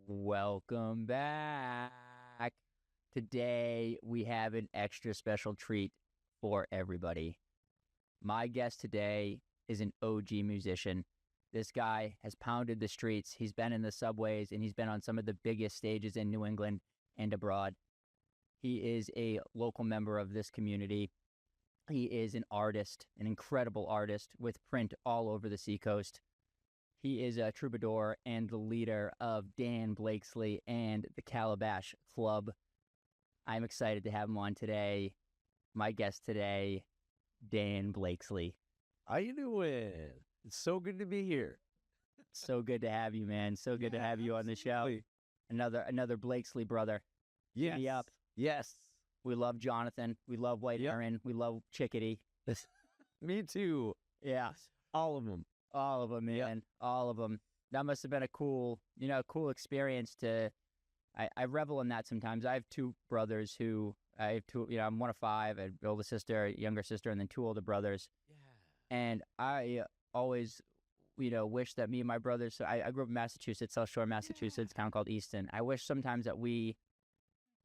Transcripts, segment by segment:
Welcome back. Today we have an extra special treat for everybody. My guest today is an OG musician. This guy has pounded the streets. He's been in the subways and he's been on some of the biggest stages in New England and abroad. He is a local member of this community. He is an artist, an incredible artist with print all over the Seacoast. He is a troubadour and the leader of Dan Blakeslee and the Calabash Club. I'm excited to have him on today. My guest today, Dan Blakeslee. How you doing? It's so good to be here. So good to have you, man. So good to have you on the show. Another Blakeslee brother. Yes. Me up. Yes. We love Jonathan. We love White Aaron. We love Chickadee. Me too. Yeah. All of them. All of them, man. Yep. All of them. That must have been a cool experience to. I revel in that sometimes. I have two brothers I'm one of five. I have an older sister, a younger sister, and then two older brothers. Yeah. And I always, wish that me and my brothers. So I grew up in Massachusetts, South Shore, Massachusetts, town called Easton. I wish sometimes that we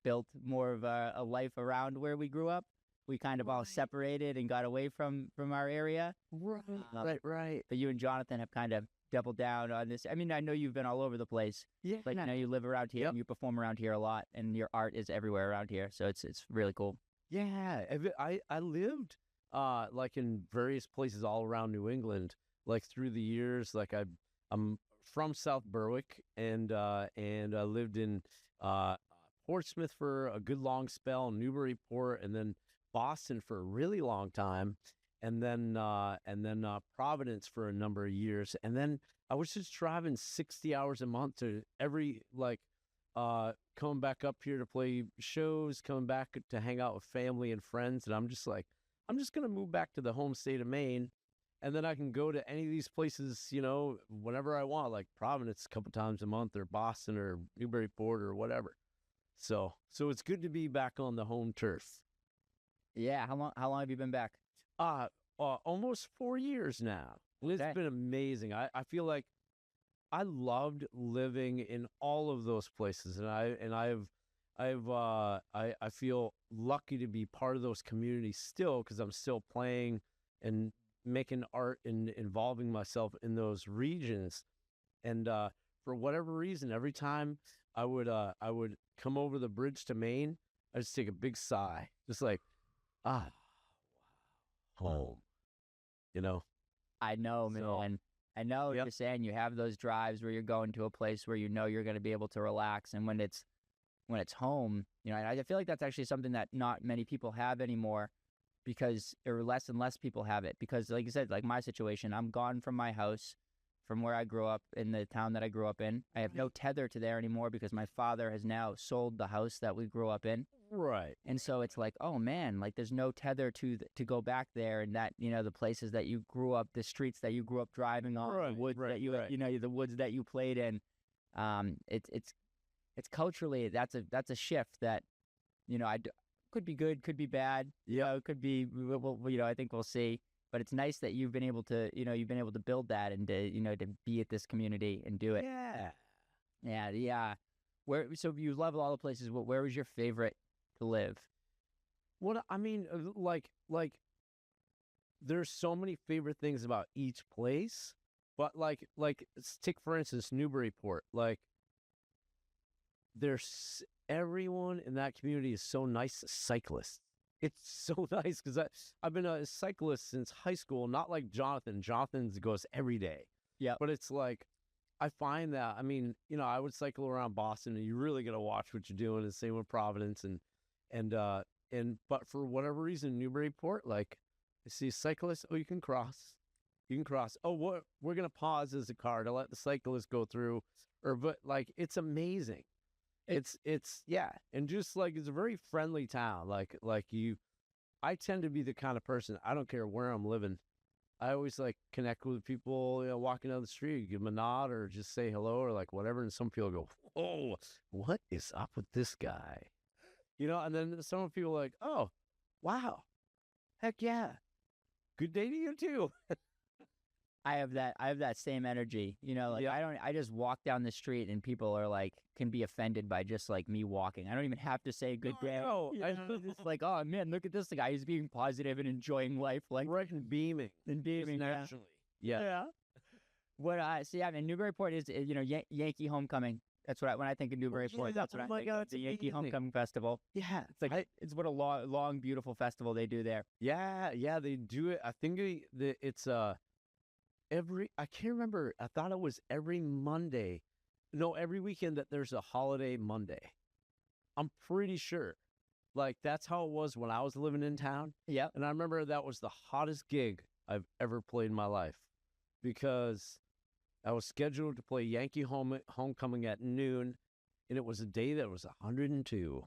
built more of a life around where we grew up. We kind of all separated and got away from our area. Right. But you and Jonathan have kind of doubled down on this. I mean, I know you've been all over the place. Yeah. Like, you live around here and you perform around here a lot, and your art is everywhere around here. So it's really cool. Yeah. I lived like in various places all around New England, like through the years. Like I'm from South Berwick, and I lived in Portsmouth for a good long spell, Newburyport, and then Boston for a really long time, and then Providence for a number of years, and then I was just driving 60 hours a month to coming back up here to play shows, coming back to hang out with family and friends, and I'm just gonna move back to the home state of Maine, and then I can go to any of these places, whenever I want, like Providence a couple times a month, or Boston, or Newburyport, or whatever. So it's good to be back on the home turf. Yeah. How long have you been back? Almost 4 years now. It's been amazing. I feel like I loved living in all of those places, and I feel lucky to be part of those communities still, because I'm still playing and making art and involving myself in those regions. And for whatever reason, every time I would come over the bridge to Maine, I just take a big sigh, just like, home. I know, man. I know what you're saying. You have those drives where you're going to a place where you're going to be able to relax, and when it's home, I feel like that's actually something that not many people have anymore, because less and less people have it. Because, like you said, like my situation, I'm gone from my house, from where I grew up, in the town that I grew up in. I have no tether to there anymore because my father has now sold the house that we grew up in. Right. And so it's like, oh man, like there's no tether to go back there, and that, the places that you grew up, the streets that you grew up driving on, the woods that the woods that you played in. It's culturally, that's a shift that, could be good, could be bad. Yeah. It could be, I think we'll see. But it's nice that you've been able to, build that, and to be at this community and do it. Yeah. Yeah. So you love all the places. Where was your favorite to live? What I mean, like there's so many favorite things about each place, but like take for instance Newburyport. Like, everyone in that community is so nice. Cyclists. It's so nice because I've been a cyclist since high school, not like Jonathan. Jonathan goes every day. Yeah. But it's like, I find that, I would cycle around Boston, and you really got to watch what you're doing, and same with Providence. But for whatever reason, Newburyport, like, I see a cyclist, you can cross. Oh, we're going to pause as a car to let the cyclist go through. But like, it's amazing. It's and just like, it's a very friendly town. I tend to be the kind of person, I don't care where I'm living, I always like connect with people, walking down the street, give them a nod or just say hello or like whatever. And some people go, "Oh, what is up with this guy?" And then some people are like, "Oh, wow, heck yeah, good day to you too." I have that same energy. You know, like I just walk down the street and people are like can be offended by just like me walking. I don't even have to say good day. It's just like, oh man, look at this guy. He's being positive and enjoying life, like right, and beaming. Naturally. Yeah. What I see, I mean, Newburyport is Yankee homecoming. That's what when I think of Newburyport. That's what I think. God, The Yankee homecoming festival. Yeah, It's like it's what a long, beautiful festival they do there. yeah, they do it. I think it's every. I can't remember. I thought it was every Monday. No, every weekend that there's a holiday Monday. I'm pretty sure. Like that's how it was when I was living in town. Yeah. And I remember that was the hottest gig I've ever played in my life because I was scheduled to play Yankee Homecoming at noon, and it was a day that was 102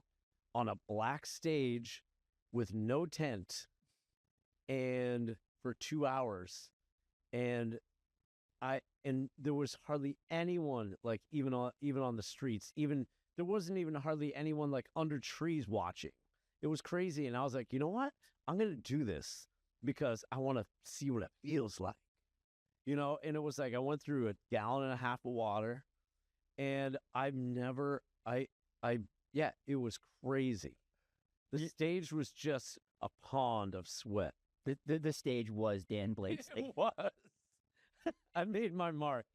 on a black stage with no tent and for 2 hours. And there was hardly anyone like even on the streets. There wasn't even hardly anyone like under trees watching. It was crazy. And I was like, you know what? I'm going to do this because I want to see what it feels like. You know, and it was like I went through 1.5 gallons of water, and it was crazy. The stage was just a pond of sweat. The stage was Dan Blakeslee. It was. I made my mark.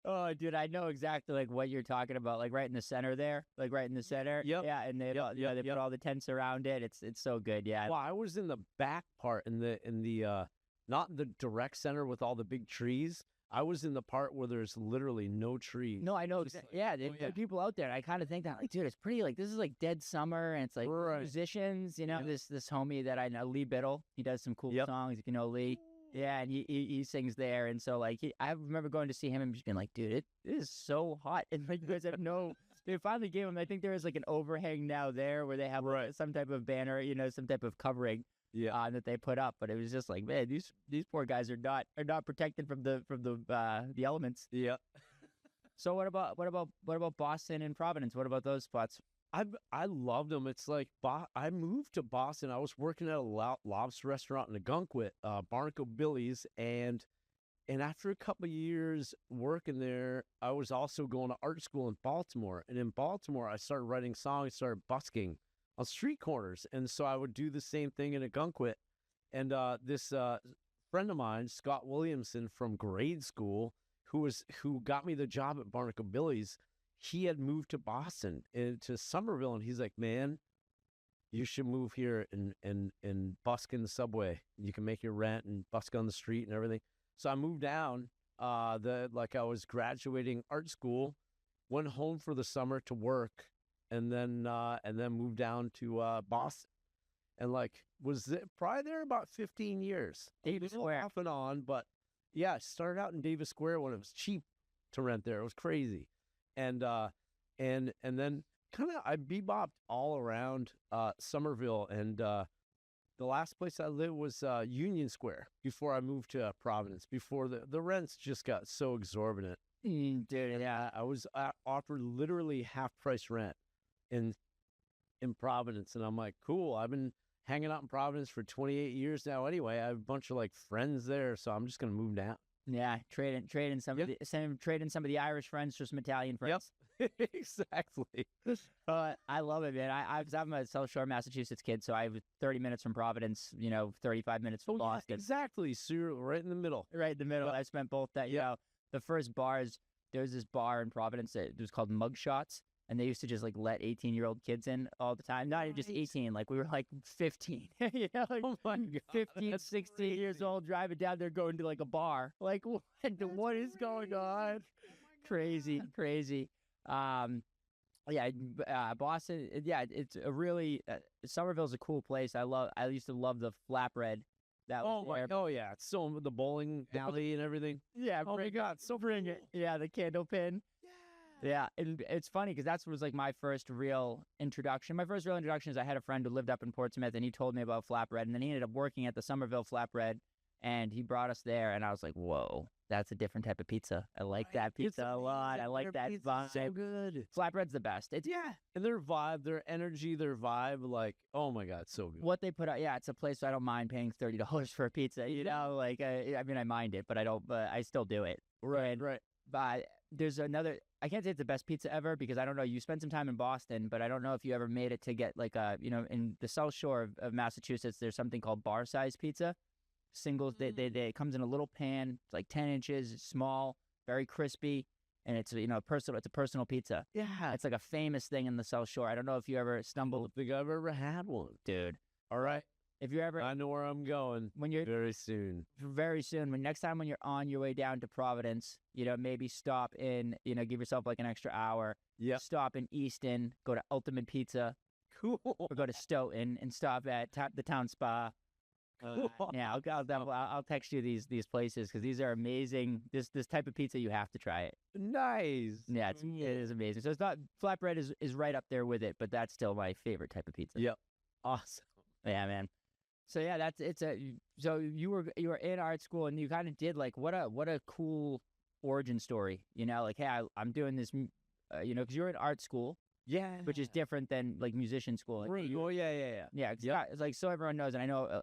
Oh, dude, I know exactly like what you're talking about. Like right in the center there, like right in the center. Yep. Yeah, and they put all the tents around it. It's so good. Yeah. Well, I was in the back part in the not the direct center with all the big trees. I was in the part where there's literally no trees. No, I know. Just There are people out there. And I kind of think that, like, dude, it's pretty. Like, this is like dead summer, and it's like musicians. You know, this homie that I know, Lee Biddle. He does some cool songs. If you know Lee, yeah, and he sings there. And so, like, I remember going to see him and just being like, dude, it is so hot, and like you guys have no. They finally gave him. I think there is like an overhang now there where they have like, some type of banner, some type of covering. That they put up, but it was just like, man, these poor guys are not protected from the elements. Yeah. So what about Boston and Providence? What about those spots? I loved them. It's like I moved to Boston. I was working at a lobster restaurant in Ogunquit, Barnacle Billy's, and after a couple of years working there, I was also going to art school in Baltimore. And in Baltimore, I started writing songs, started busking on street corners. And so I would do the same thing in Ogunquit. And this friend of mine, Scott Williamson from grade school, who got me the job at Barnacle Billy's, he had moved to Boston and to Somerville. And he's like, man, you should move here and busk in the subway. You can make your rent and busk on the street and everything. So I moved down, I was graduating art school, went home for the summer to work, and then moved down to Boston, and was probably there about 15 years. Davis Square, off and on, but yeah, I started out in Davis Square when it was cheap to rent there. It was crazy, and then kind of I bebopped all around Somerville, and the last place I lived was Union Square before I moved to Providence. Before the rents just got so exorbitant. Dude, yeah, I was offered literally half price rent in Providence, and I'm like, cool. I've been hanging out in Providence for 28 years now. Anyway, I have a bunch of friends there, so I'm just gonna move down. Yeah, trading some of the Irish friends for some Italian friends. Yep, exactly. I love it, man. I'm a South Shore, Massachusetts kid, so I was 30 minutes from Providence. 35 minutes from Boston. Yeah, exactly. So you're right in the middle. Right in the middle. Yep. I spent both that. The first bars. There was this bar in Providence that was called Mug Shots. And they used to just let 18-year-old kids in all the time. Not even just 18, we were 15. Oh my God, 15, 16 years old, driving down there going to a bar. What is going on? Crazy. Boston, it's a really, Somerville's a cool place. I used to love the flatbread. It's so the bowling alley and everything. Yeah. Oh my God, so bring it. Yeah, the candle pin. Yeah, and it's funny because that was my first real introduction. My first real introduction is I had a friend who lived up in Portsmouth, and he told me about flatbread, and then he ended up working at the Somerville Flatbread and he brought us there, and I was like, whoa, that's a different type of pizza. I like that pizza a lot. I like that vibe. So good. Flatbread's the best. It's And their vibe, their energy, their vibe, like, oh my God, so good. what they put out. Yeah, it's a place I don't mind paying $30 for a pizza. You know, like I mean, I mind it, but I don't. But I still do it. Right. But there's another. I can't say it's the best pizza ever because I don't know. You spent some time in Boston, but I don't know if you ever made it to get like in the South Shore of Massachusetts. There's something called bar size pizza. Singles. They it comes in a little pan. It's like 10 inches, it's small, very crispy, and it's personal. It's a personal pizza. Yeah. It's like a famous thing in the South Shore. I don't know if you ever I stumbled, don't think I've ever had one. dude. All right. If you ever I know where I'm going when you're very soon. very soon, when next time when you're on your way down to Providence, maybe stop in, give yourself like an extra hour. Yep. Stop in Easton, go to Ultimate Pizza, Cool. or go to Stoughton and stop at the Town Spa. Yeah, I'll text you these places because these are amazing. This type of pizza, you have to try it. Nice. Yeah, it is amazing. So it's not flatbread is right up there with it, but that's still my favorite type of pizza. Yep. Awesome. Yeah, man. So yeah, so you were in art school and you kind of did like what a cool origin story. Like, hey, I'm doing this, because you're in art school. Yeah. Which is different than like musician school. Like, Right. Oh yeah. Yeah, it's like so everyone knows, and I know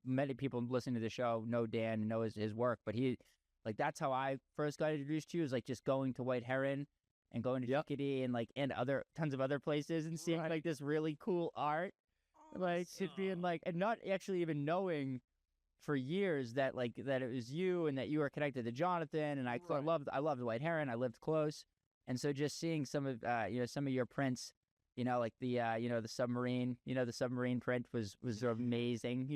many people listening to the show know Dan and know his work, but that's how I first got introduced to you, is like just going to White Heron and going to Chickadee and and tons of other places and seeing like this really cool art, like it being like, and not actually even knowing for years that it was you and that you were connected to Jonathan, and I loved White Heron, I lived close. And so just seeing some of your prints, like the submarine, the submarine print was amazing,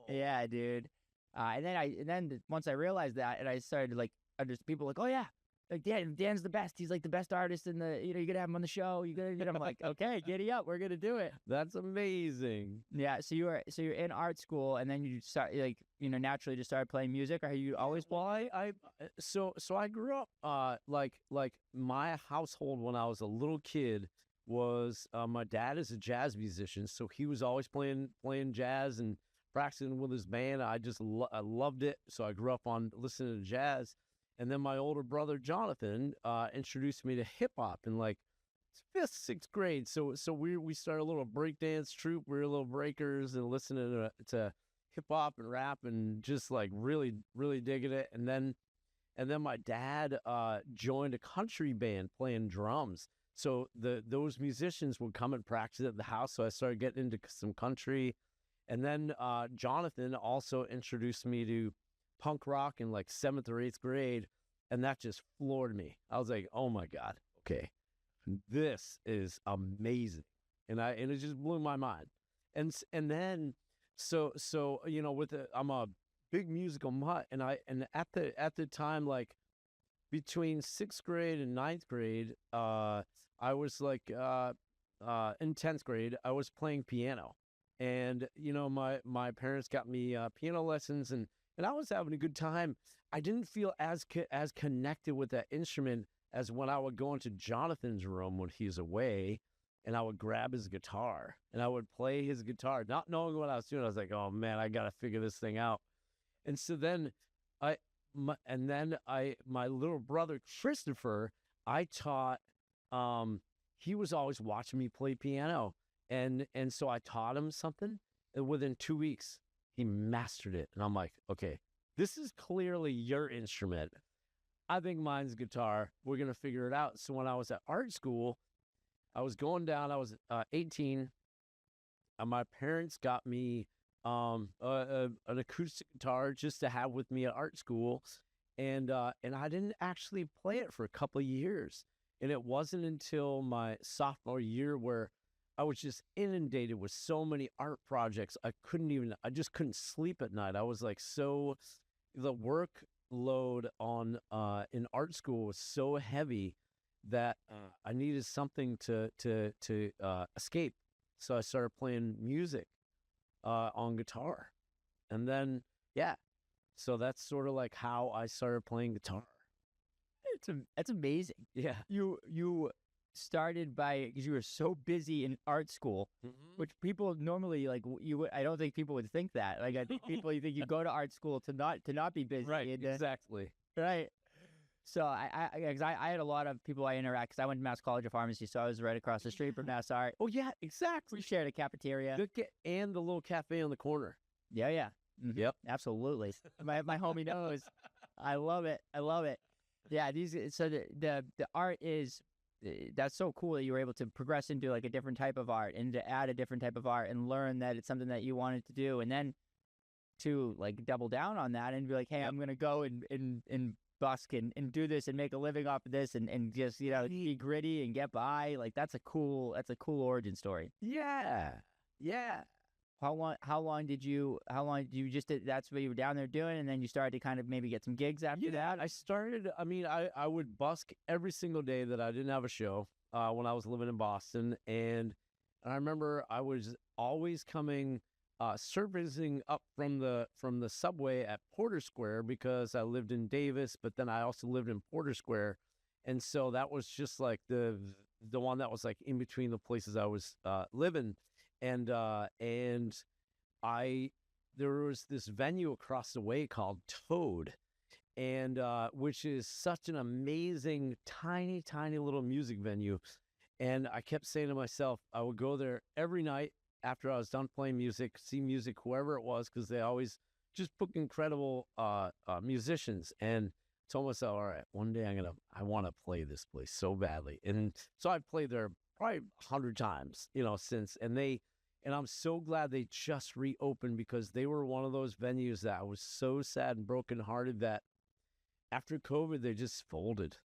yeah, dude. And then once I realized that, and I started to people like, oh yeah, like Dan's the best. He's like the best artist in the, you're gonna have him on the show. I'm like, okay, giddy up, we're gonna do it. That's amazing. Yeah. So you're in art school, and then you start naturally just started playing music, or you always played? So I grew up like my household when I was a little kid was my dad is a jazz musician, so he was always playing jazz and practicing with his band. I just I loved it, so I grew up on listening to jazz. And then my older brother Jonathan introduced me to hip hop in like 5th, 6th grade. So we started a little breakdance troupe. We were little breakers and listening to hip hop and rap and just like really digging it. And then my dad joined a country band playing drums. So those musicians would come and practice at the house. So I started getting into some country. And then Jonathan also introduced me to punk rock in like 7th or 8th grade, and that just floored me. I was like, oh my God, okay, this is amazing. And it just blew my mind. And then so I'm a big musical mutt, and at the time, like between 6th grade and 9th grade, I was like in 10th grade I was playing piano, and my parents got me piano lessons, and I was having a good time. I didn't feel as connected with that instrument as when I would go into Jonathan's room when he's away, and I would grab his guitar and I would play his guitar, not knowing what I was doing. I was like, oh man, I got to figure this thing out. And so then my little brother Christopher, I taught. He was always watching me play piano, and so I taught him something, and within 2 weeks he mastered it. And I'm like, okay, this is clearly your instrument. I think mine's guitar. We're going to figure it out. So when I was at art school, I was going down, I was 18, and my parents got me an acoustic guitar just to have with me at art school. And I didn't actually play it for a couple of years. And it wasn't until my sophomore year where I was just inundated with so many art projects. I just couldn't sleep at night. I was like, the workload on in art school was so heavy that I needed something to escape. So I started playing music on guitar. And then, so that's sort of like how I started playing guitar. It's amazing. Yeah. You started by because you were so busy in art school, which people normally like I don't think people would think that. Like I think people you think you go to art school to not be busy. Right, and, exactly. Right. So I had a lot of people I interact because I went to Mass College of Pharmacy, so I was right across the street from Mass Art. Oh yeah, exactly. We shared a cafeteria. And the little cafe on the corner. Yeah, yeah. Yep. Absolutely. My homie knows. I love it. I love it. Yeah, so the art is that's so cool that you were able to progress into like a different type of art and to add a different type of art and learn that it's something that you wanted to do, and then to like double down on that and be like, hey, I'm gonna go and busk and do this and make a living off of this and just be gritty and get by. Like that's a cool origin story. Yeah. How long did you just that's what you were down there doing, and then you started to kind of maybe get some gigs after that? I started, I would busk every single day that I didn't have a show when I was living in Boston. And I remember I was always coming, servicing up from the subway at Porter Square because I lived in Davis, but then I also lived in Porter Square. And so that was just like the one that was like in between the places I was living. And there was this venue across the way called Toad, and which is such an amazing, tiny little music venue. And I kept saying to myself, I would go there every night after I was done playing music, see music, whoever it was, because they always just book incredible musicians. And told myself, all right, one day I want to play this place so badly. And so I've played there probably 100 times, since. And I'm so glad they just reopened, because they were one of those venues that I was so sad and brokenhearted that after COVID, they just folded.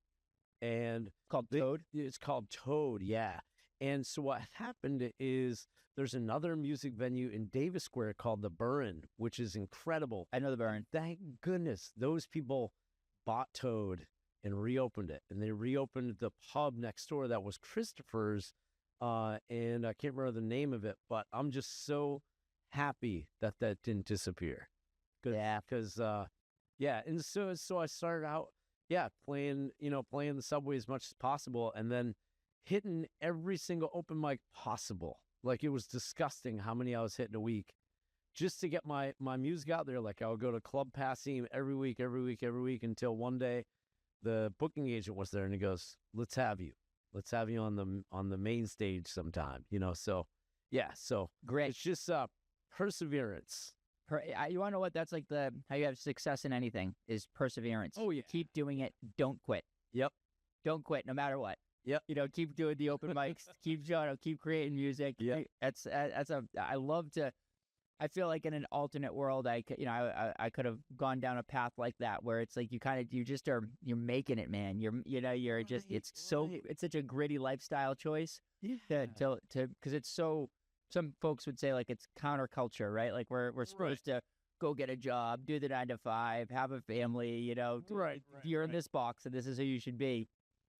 And Toad? It's called Toad, yeah. And so what happened is there's another music venue in Davis Square called the Burren, which is incredible. I know the Burren. Thank goodness those people bought Toad and reopened it. And they reopened the pub next door that was Christopher's. And I can't remember the name of it, but I'm just so happy that didn't disappear. Because and so I started out, playing the subway as much as possible, and then hitting every single open mic possible. Like, it was disgusting how many I was hitting a week just to get my music out there. Like, I would go to Club Passim every week until one day the booking agent was there and he goes, let's have you on the main stage sometime, So Great. It's just perseverance. You want to know what that's like? How you have success in anything is perseverance. Oh yeah. Keep doing it. Don't quit. Yep. Don't quit no matter what. Yep. Keep doing the open mics. keep creating music. Yeah. I love to. I feel like in an alternate world, I could have gone down a path like that where it's like you're making it, man. You're just it's such a gritty lifestyle choice. Yeah. Because it's so. Some folks would say like it's counterculture, right? Like we're supposed to go get a job, do the 9 to 5, have a family. Right. You're in this box, and this is who you should be.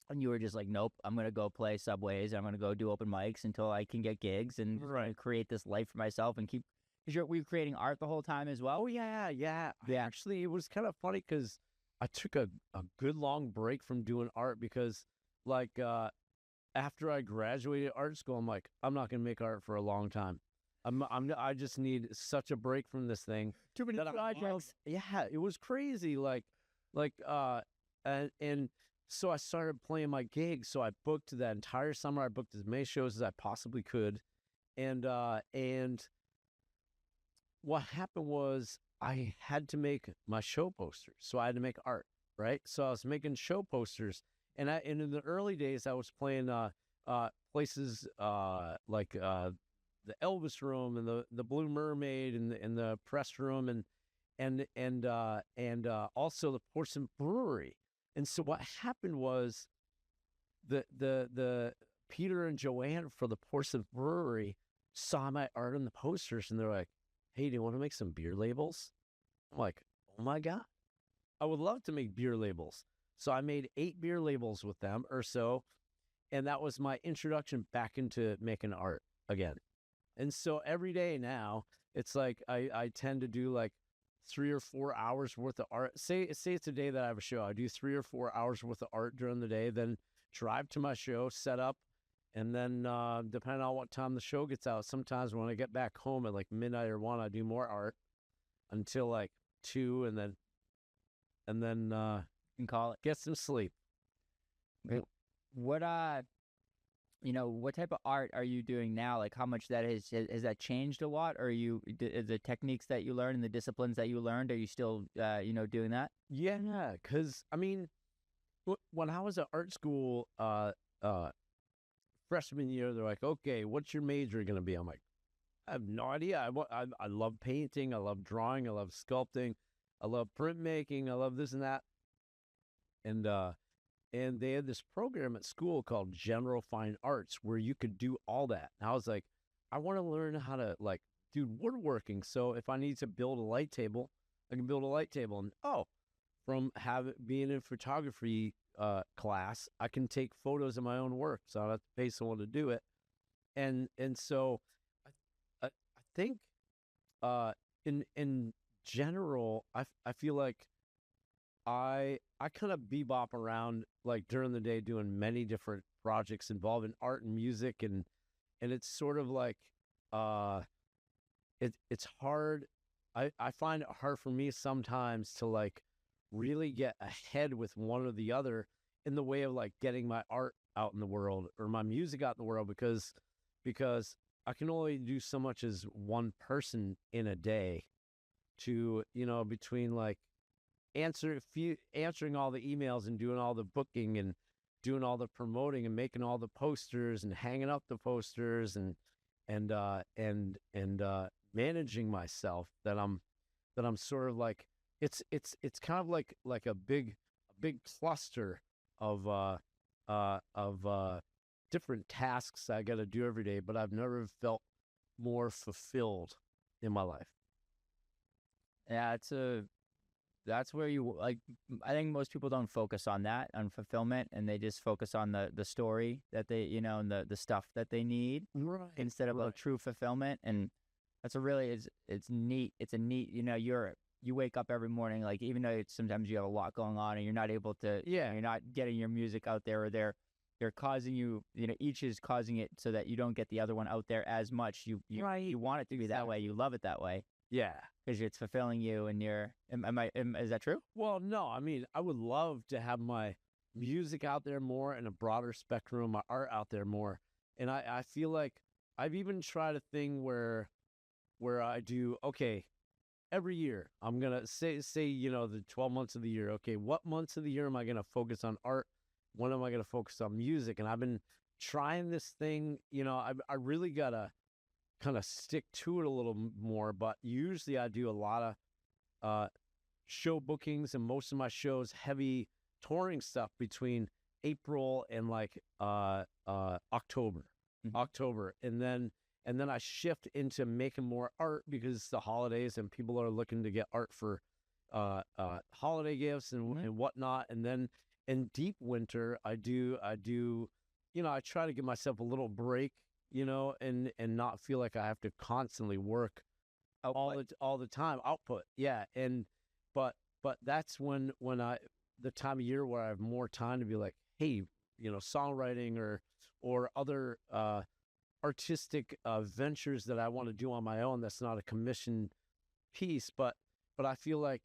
And you were just like, nope, I'm going to go play subways. I'm going to go do open mics until I can get gigs and create this life for myself and keep. Because were you creating art the whole time as well? Oh, yeah. Actually, it was kind of funny because I took a good long break from doing art because, like, after I graduated art school, I'm like, I'm not going to make art for a long time. I just need such a break from this thing. Too many projects. Yeah, it was crazy. And so I started playing my gigs. So I booked that entire summer. I booked as many shows as I possibly could. And what happened was I had to make my show posters. So I had to make art, right? So I was making show posters. And in the early days, I was playing places like the Elvis Room and the Blue Mermaid and the Press Room and also the Portsmouth Brewery. And so what happened was the Peter and Joanne for the Portsmouth Brewery saw my art on the posters and they're like, hey, do you want to make some beer labels? I'm like, oh my God, I would love to make beer labels. So I made 8 beer labels with them or so. And that was my introduction back into making art again. And so every day now, it's like I tend to do like 3 or 4 hours worth of art. Say it's a day that I have a show. I do 3 or 4 hours worth of art during the day. Then drive to my show, set up, and then depending on what time the show gets out, sometimes when I get back home at like midnight or 1, I do more art until like 2, and then You can call it. get some sleep. What what type of art are you doing now? Like, how much that has that changed a lot? Or are you the techniques that you learned and the disciplines that you learned? Are you still doing that? Yeah, because I mean, when I was at art school, freshman year, they're like, "Okay, what's your major going to be?" I'm like, "I have no idea. I love painting. I love drawing. I love sculpting. I love printmaking. I love this and that." And they had this program at school called General Fine Arts where you could do all that. And I was like, I want to learn how to like do woodworking. So if I need to build a light table, I can build a light table. And from being in photography class, I can take photos of my own work. So I don't have to pay someone to do it. And so I think in general, I feel like I kind of bebop around like during the day doing many different projects involving art and music, and it's sort of like it's hard. I find it hard for me sometimes to like really get ahead with one or the other in the way of like getting my art out in the world or my music out in the world because I can only do so much as one person in a day to, between like answering all the emails and doing all the booking and doing all the promoting and making all the posters and hanging up the posters and managing myself that I'm sort of like it's kind of like a big cluster of different tasks I got to do every day, but I've never felt more fulfilled in my life. Yeah, that's where you like. I think most people don't focus on that, on fulfillment, and they just focus on the story that they and the stuff that they need, Right. instead of like true fulfillment. And that's it's neat. It's a neat. You wake up every morning, like, even though sometimes you have a lot going on and you're not able to. Yeah. You're not getting your music out there, or they're causing you. Each is causing it so that you don't get the other one out there as much. You want it to be that way. You love it that way. Yeah. Because it's fulfilling you, and is that true? Well, no, I mean, I would love to have my music out there more and a broader spectrum of my art out there more. And I feel like I've even tried a thing where I do, okay, every year I'm going to say, the 12 months of the year. Okay, what months of the year am I going to focus on art? When am I going to focus on music? And I've been trying this thing, I really got to kind of stick to it a little more, but usually I do a lot of show bookings, and most of my shows heavy touring stuff between April and like October. And then I shift into making more art because it's the holidays and people are looking to get art for holiday gifts and whatnot. And then in deep winter I try to give myself a little break, and not feel like I have to constantly work all the time. Output, yeah. And but that's when the time of year where I have more time to be like, hey, songwriting or other artistic ventures that I want to do on my own. That's not a commission piece, but I feel like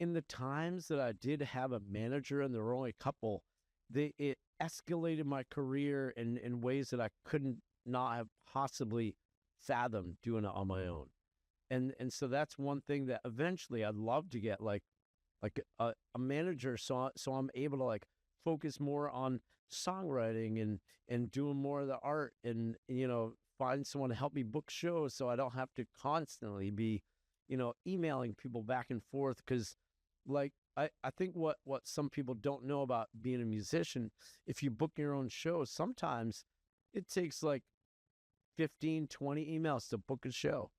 in the times that I did have a manager, and there were only a couple, it escalated my career in ways that I couldn't not have possibly fathomed doing it on my own. And so that's one thing that eventually I'd love to get like a manager, so I'm able to like focus more on songwriting and doing more of the art, and find someone to help me book shows so I don't have to constantly be emailing people back and forth. Because like I think what some people don't know about being a musician, if you book your own shows, sometimes it takes like 15, 20 emails to book a show.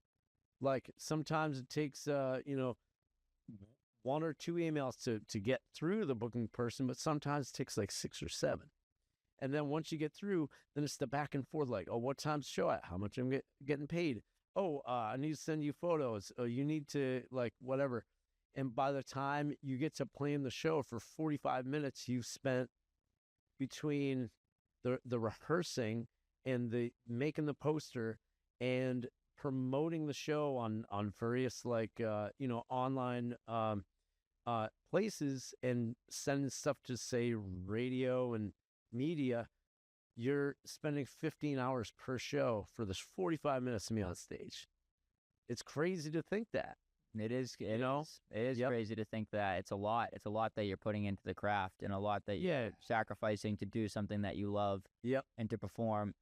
Like sometimes it takes, 1 or 2 emails to get through the booking person, but sometimes it takes like 6 or 7. And then once you get through, then it's the back and forth, like, oh, what time's the show at? How much I'm getting paid? Oh, I need to send you photos. Oh, you need to like whatever. And by the time you get to playing the show for 45 minutes, you've spent between the rehearsing and the making the poster and promoting the show on various online places and sending stuff to say radio and media. You're spending 15 hours per show for this 45 minutes of me on stage. It's crazy to think that. It is crazy to think that. It's a lot that you're putting into the craft, and a lot that you're sacrificing to do something that you love. And to perform.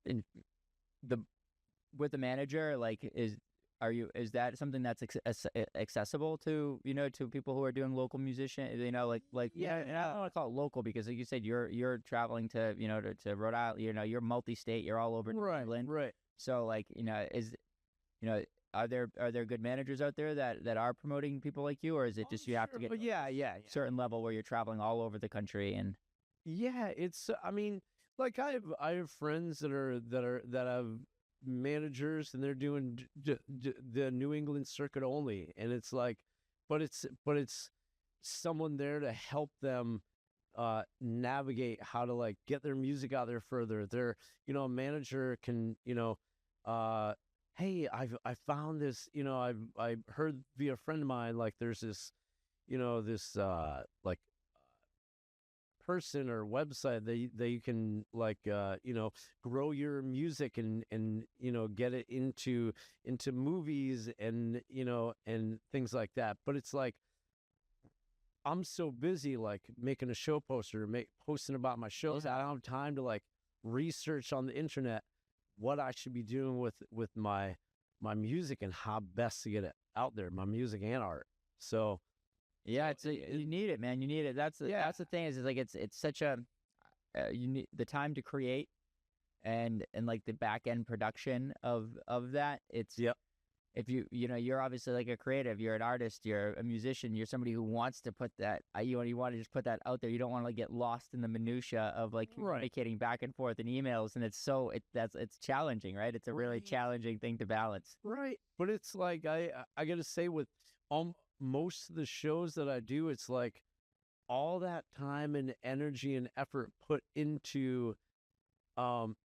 And with the manager, like, is that something that's accessible to to people who are doing local musician? I don't want to call it local, because like you said, you're traveling to to Rhode Island. You're multi-state. You're all over New England. Right. So like are there good managers out there that are promoting people like you, or is it just you have to get a certain level where you're traveling all over the country? And it's I mean, like I have friends that have managers, and they're doing the New England circuit only, and it's like, but it's someone there to help them navigate how to like get their music out there further. They're a manager can hey, I found this, I heard via a friend of mine, like there's this like person or website that you can like grow your music and get it into movies and and things like that. But it's like, I'm so busy like making a show poster, posting about my shows. I don't have time to like research on the internet what I should be doing with my music and how best to get it out there, my music and art. So you need it, man. You need it. That's the thing is like it's such a you need the time to create and like the back end production of that. It's if you're obviously like a creative, you're an artist, you're a musician, you're somebody who wants to put that you want to just put that out there. You don't want to like get lost in the minutia of like communicating back and forth in emails, and it's challenging, right? It's a really challenging thing to balance. Right. But it's like I got to say, with most of the shows that I do, it's like all that time and energy and effort put into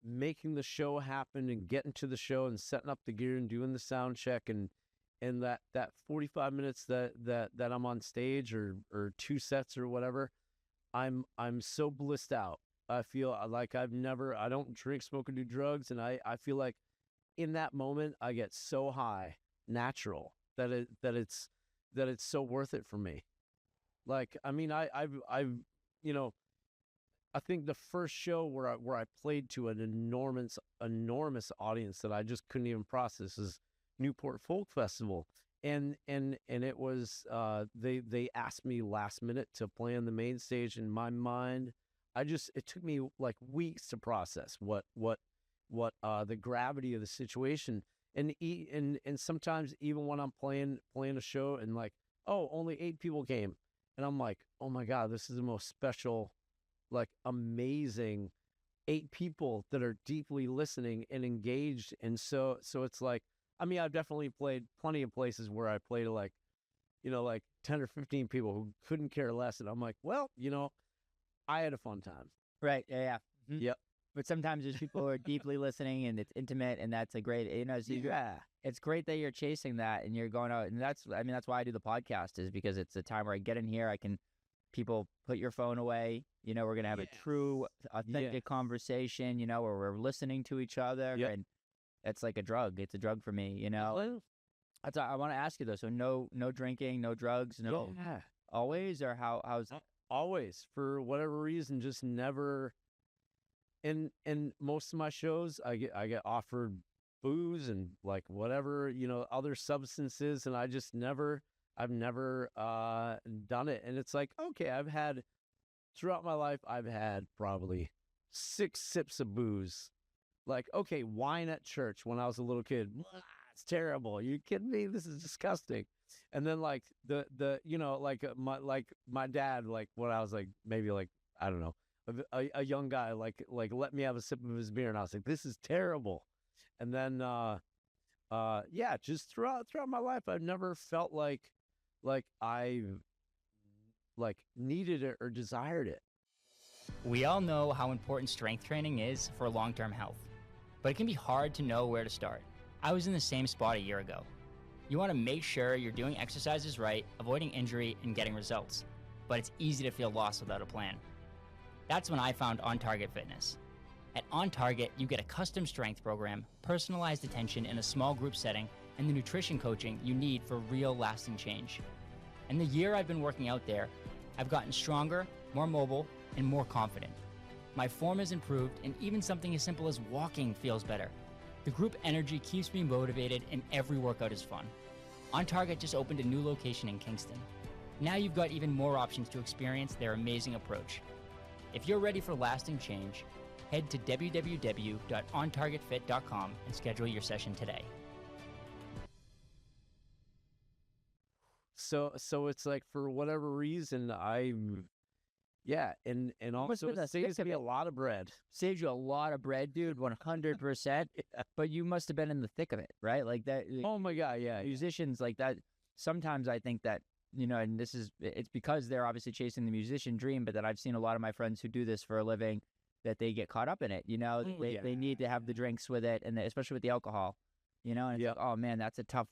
making the show happen and getting to the show and setting up the gear and doing the sound check and that 45 minutes that I'm on stage or 2 sets or whatever, I'm so blissed out. I feel like I don't drink, smoke, or do drugs, and I feel like in that moment I get so high, natural, that it's so worth it for me. Like, I mean, I've I think the first show where I played to an enormous audience that I just couldn't even process is Newport Folk Festival, and it was they asked me last minute to play on the main stage. In my mind, it took me like weeks to process what the gravity of the situation, and sometimes even when I'm playing a show and like, oh, only 8 people came, and I'm like, oh my God, this is the most special, like amazing 8 people that are deeply listening and engaged. And so it's like, I mean, I've definitely played plenty of places where I played to like, like 10 or 15 people who couldn't care less. And I'm like, well, I had a fun time. Right. Yeah. Mm-hmm. Yep. But sometimes there's people who are deeply listening, and it's intimate, and that's a great, it's great that you're chasing that and you're going out. And that's why I do the podcast, is because it's a time where I get in here, people put your phone away, we're going to have a true, authentic conversation, where we're listening to each other. And it's like a drug. It's a drug for me, That's I want to ask you though. So no drinking, no drugs, no. Yeah. Always, or how's always, for whatever reason, just never. In most of my shows, I get offered booze and like whatever, other substances, and I've never done it. And it's like, okay, throughout my life, I've had probably 6 sips of booze. Like, okay, wine at church when I was a little kid. It's terrible. Are you kidding me? This is disgusting. And then like my dad, like when I was like, maybe like, I don't know, a young guy, like let me have a sip of his beer. And I was like, this is terrible. And then, just throughout my life, I've never felt like I like needed it or desired it. We all know how important strength training is for long-term health, but it can be hard to know where to start. I was in the same spot a year ago. You want to make sure you're doing exercises right, avoiding injury, and getting results, but it's easy to feel lost without a plan. That's when I found On Target Fitness. At On Target, you get a custom strength program, personalized attention in a small group setting, and the nutrition coaching you need for real lasting change. In the year I've been working out there, I've gotten stronger, more mobile, and more confident. My form has improved, and even something as simple as walking feels better. The group energy keeps me motivated, and every workout is fun. On Target just opened a new location in Kingston. Now you've got even more options to experience their amazing approach. If you're ready for lasting change, head to www.ontargetfit.com and schedule your session today. So it's like, for whatever reason, and also been it a saves sick me of a lot of bread. Saves you a lot of bread, dude, 100%. But you must have been in the thick of it, right? Like that. Oh my God, yeah. Musicians like that. Sometimes I think that, and it's because they're obviously chasing the musician dream, but that I've seen a lot of my friends who do this for a living, that they get caught up in it. They need to have the drinks with it, and especially with the alcohol, and it's like, oh man, that's a tough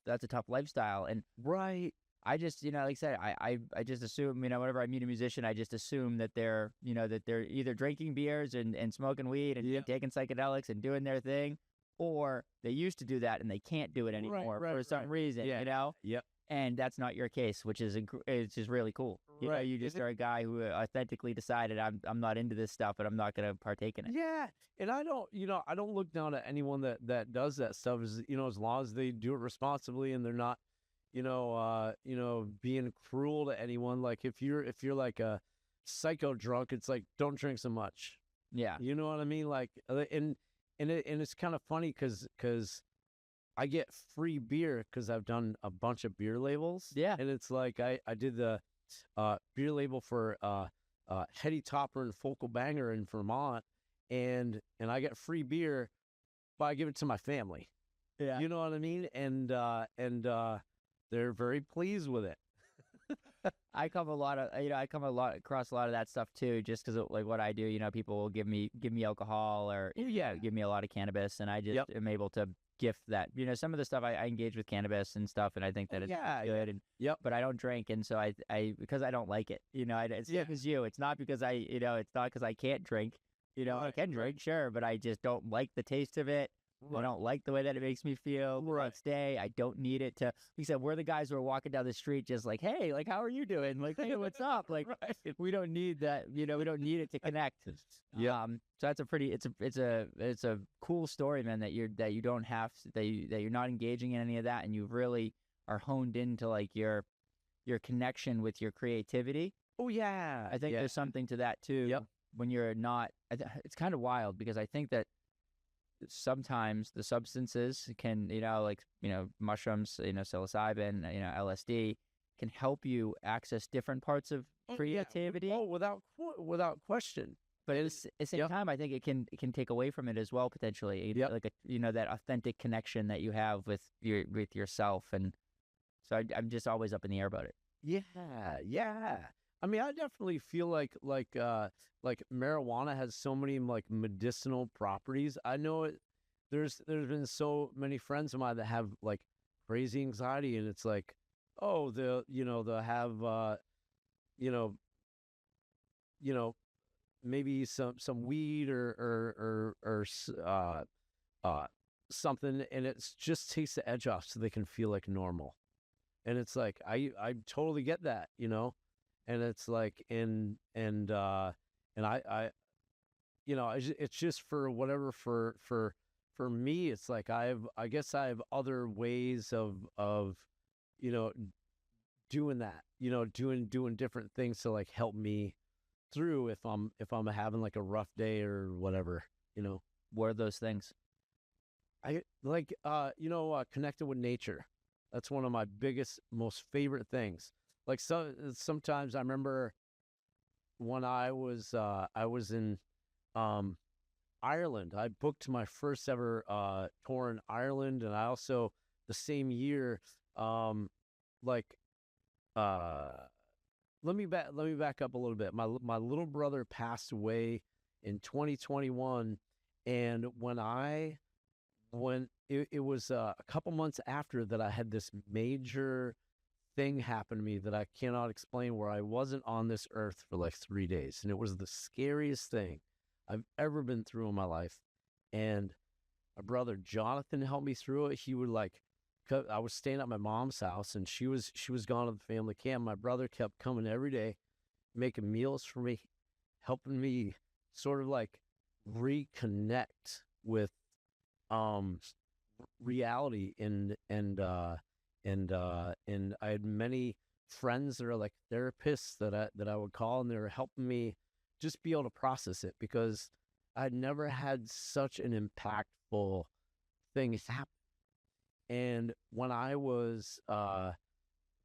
lifestyle. And Right. I just, like I said, I just assume, whenever I meet a musician, I just assume that they're either drinking beers and smoking weed and taking psychedelics and doing their thing, or they used to do that and they can't do it anymore for some reason, Yep. And that's not your case, which is it's just really cool. You just are a guy who authentically decided, I'm not into this stuff, but I'm not going to partake in it. Yeah. And I don't look down at anyone that does that stuff, as long as they do it responsibly and they're not, being cruel to anyone. Like if you're like a psycho drunk, it's like, don't drink so much. Yeah. You know what I mean? Like, and it's kind of funny because I get free beer because I've done a bunch of beer labels. Yeah. And it's like, I did the beer label for Heady Topper and Focal Banger in Vermont, and I get free beer, but I give it to my family. Yeah. You know what I mean? And they're very pleased with it. I come across a lot of that stuff too, just because like what I do, people will give me alcohol or give me a lot of cannabis, and I just am able to gift that. Some of the stuff I engage with cannabis and stuff, and I think that it's good. And but I don't drink, and so I because I don't like it. It's because it's not because it's not because I can't drink. I can drink, sure, but I just don't like the taste of it. I don't like the way that it makes me feel the next day. I don't need it to. Like I said, we're the guys who are walking down the street just like, hey, like, how are you doing? Like, hey, what's up? Like, we don't need that. We don't need it to connect. So that's it's a cool story, man. That you're not engaging in any of that, and you really are honed into like your connection with your creativity. Oh yeah, I think there's something to that too. Yep. When you're not, it's kind of wild because I think that sometimes the substances can, mushrooms, psilocybin, LSD can help you access different parts of creativity. Oh, without question. But at the same time, I think it can take away from it as well, potentially. Like that authentic connection that you have with yourself, and so I'm just always up in the air about it. Yeah. I mean, I definitely feel like marijuana has so many like medicinal properties. I know it. There's been so many friends of mine that have like crazy anxiety, and it's like, oh, they'll have maybe some weed or something, and it just takes the edge off so they can feel like normal. And it's like I totally get that, and it's like and I it's just for whatever for me, it's like I guess I have other ways of doing that, doing different things to like help me through if I'm having like a rough day or whatever. What are those things? I like connected with nature. That's one of my biggest, most favorite things. Like sometimes I remember when I was in Ireland. I booked my first ever tour in Ireland, and I also the same year let me back up a little bit. My little brother passed away in 2021, and when it was a couple months after that, I had this major thing happen to me that I cannot explain, where I wasn't on this earth for like 3 days, and it was the scariest thing I've ever been through in my life. And my brother Jonathan helped me through it. He would I was staying at my mom's house, and she was gone to the family camp. My brother kept coming every day, making meals for me, helping me sort of like reconnect with reality. And I had many friends that are like therapists that I would call, and they were helping me just be able to process it, because I'd never had such an impactful thing happen. And when I was a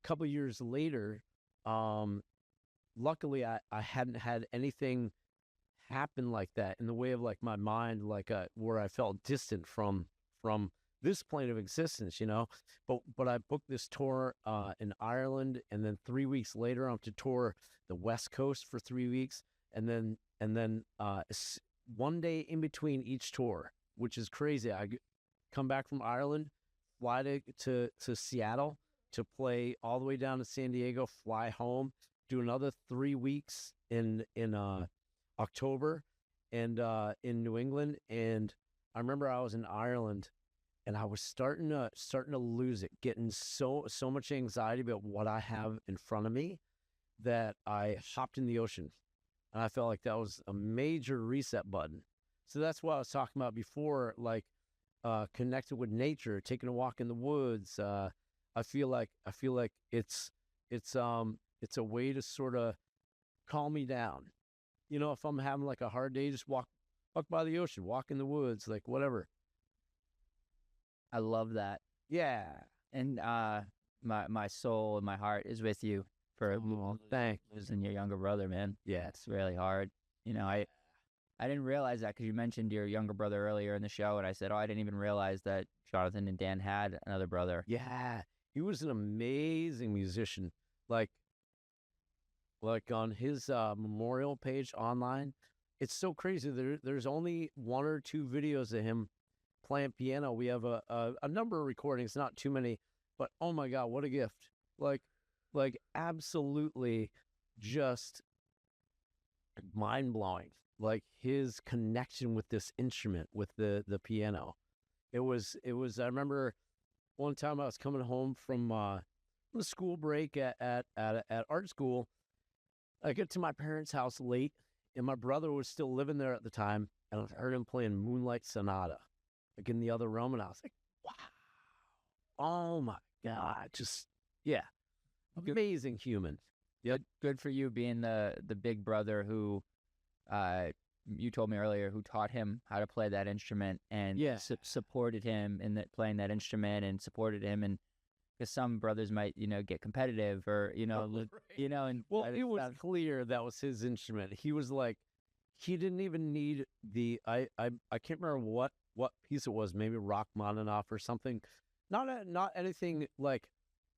couple years later, luckily I hadn't had anything happen like that in the way of like my mind, like where I felt distant from this plane of existence, you know. But I booked this tour in Ireland, and then 3 weeks later I'm to tour the West Coast for 3 weeks, and then one day in between each tour, which is crazy. I come back from Ireland, fly to Seattle to play all the way down to San Diego, fly home, do another 3 weeks in October, and in New England. And I remember I was in Ireland, and I was starting to lose it, getting so much anxiety about what I have in front of me, that I hopped in the ocean. And I felt like that was a major reset button. So that's what I was talking about before, like connected with nature, taking a walk in the woods. I feel like it's a way to sort of calm me down. You know, if I'm having like a hard day, just walk by the ocean, walk in the woods, like whatever. I love that. Yeah. And my soul and my heart is with you for Thanks. losing your younger brother, man. Yeah. It's really hard. You know, I didn't realize that, because you mentioned your younger brother earlier in the show, and I said, oh, I didn't even realize that Jonathan and Dan had another brother. Yeah. He was an amazing musician. Like on his memorial page online, it's so crazy. There's only 1 or 2 videos of him playing piano. We have a number of recordings, not too many, but oh my God, what a gift. Like absolutely just mind-blowing. Like his connection with this instrument, with the piano. It was I remember one time I was coming home from a school break at art school. I get to my parents' house late, and my brother was still living there at the time, and I heard him playing Moonlight Sonata, like in the other room, and I was like, wow, oh my God, just, yeah, amazing human. Yeah, good for you being the big brother who, you told me earlier, who taught him how to play that instrument, and supported him in playing that instrument, and supported him. And because some brothers might, you know, get competitive, or you know, Right. you know, and Well, it was clear that was his instrument. He was like, he didn't even need the I can't remember what piece it was. Maybe Rachmaninoff or something. Not anything like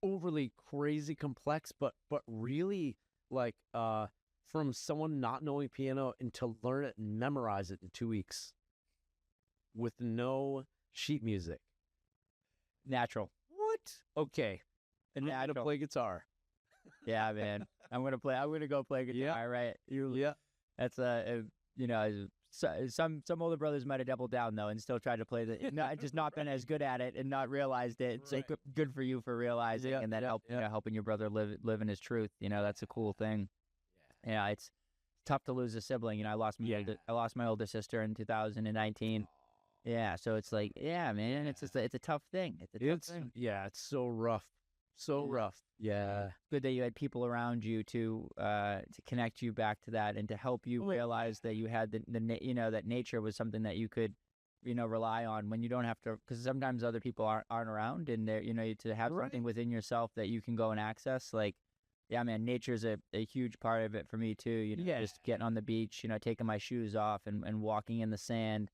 overly crazy complex, but really like from someone not knowing piano, and to learn it and memorize it in 2 weeks with no sheet music. natural. What? Okay. And now to Natural. play guitar. Yeah, man. I'm gonna go play guitar. Yeah. Right. Yeah. That's you know, some older brothers might have doubled down though, and still tried to play just not been as good at it, and not realized it. So Right. good for you for realizing, Yeah, and then yeah, you know, helping your brother live in his truth. You know, that's a cool thing. Yeah, it's tough to lose a sibling. You know, I lost my older sister in 2019. Yeah, so it's like, yeah, man, it's a tough thing. It's a tough thing. Yeah, it's so rough. So rough. Yeah. Good that you had people around you to connect you back to that, and to help you realize that you had you know, that nature was something that you could, you know, rely on when you don't have to, because sometimes other people aren't around, and they're, you know, to have something within yourself that you can go and access. Like, yeah, man, nature's a huge part of it for me too. You know, just getting on the beach, you know, taking my shoes off and walking in the sand,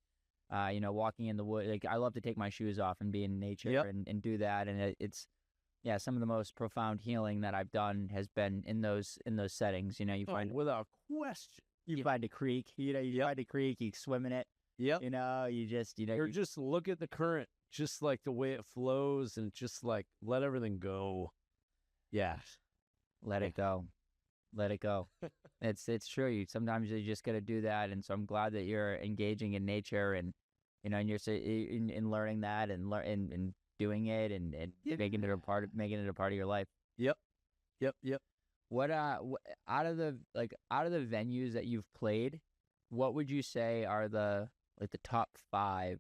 you know, walking in the wood. Like, I love to take my shoes off and be in nature and do that. And it's Yeah, some of the most profound healing that I've done has been in those settings. You know, you find without question. you find a creek. You know, you find a creek, you swim in it. Yep. You know, you just Or just look at the current, just like the way it flows, and just like let everything go. Yeah. let it go. Let it go. It's true. Sometimes you just got to do that, and so I'm glad that you're engaging in nature, and you know, and you're in learning that, and doing it, and making it a part of your life. Yep. What out of the venues that you've played, what would you say are the top 5?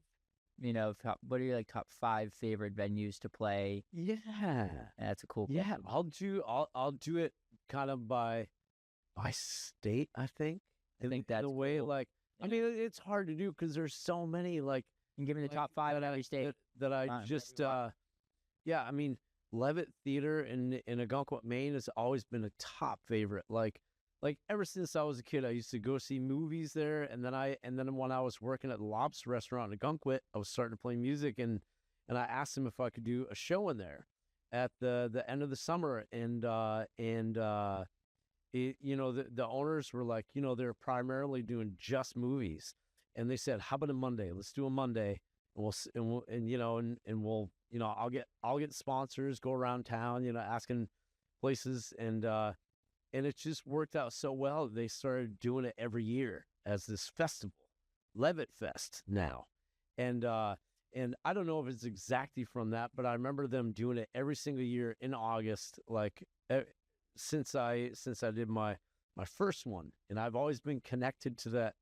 You know, what are your top 5 favorite venues to play? Yeah. That's a cool Yeah, question. I'll do it kind of by state, I think. I think that's the way cool. like I mean, it's hard to do because there's so many like And give me the top 5 in every state. that I Fine, just whatever you want. yeah, I mean, Levitt Theater in Algonquin, Maine has always been a top favorite. Like ever since I was a kid, I used to go see movies there, and then when I was working at the Lobster Restaurant in Algonquin, I was starting to play music, and I asked him if I could do a show in there at the end of the summer, and you know, the owners were like, you know, they're primarily doing just movies, and they said, how about a Monday? Let's do a Monday, and you know, and we'll, you know, I'll get sponsors, go around town, you know, asking places, and it just worked out so well. They started doing it every year as this festival, Levitt Fest now, and I don't know if it's exactly from that, but I remember them doing it every single year in August, like since I did my first one, and I've always been connected to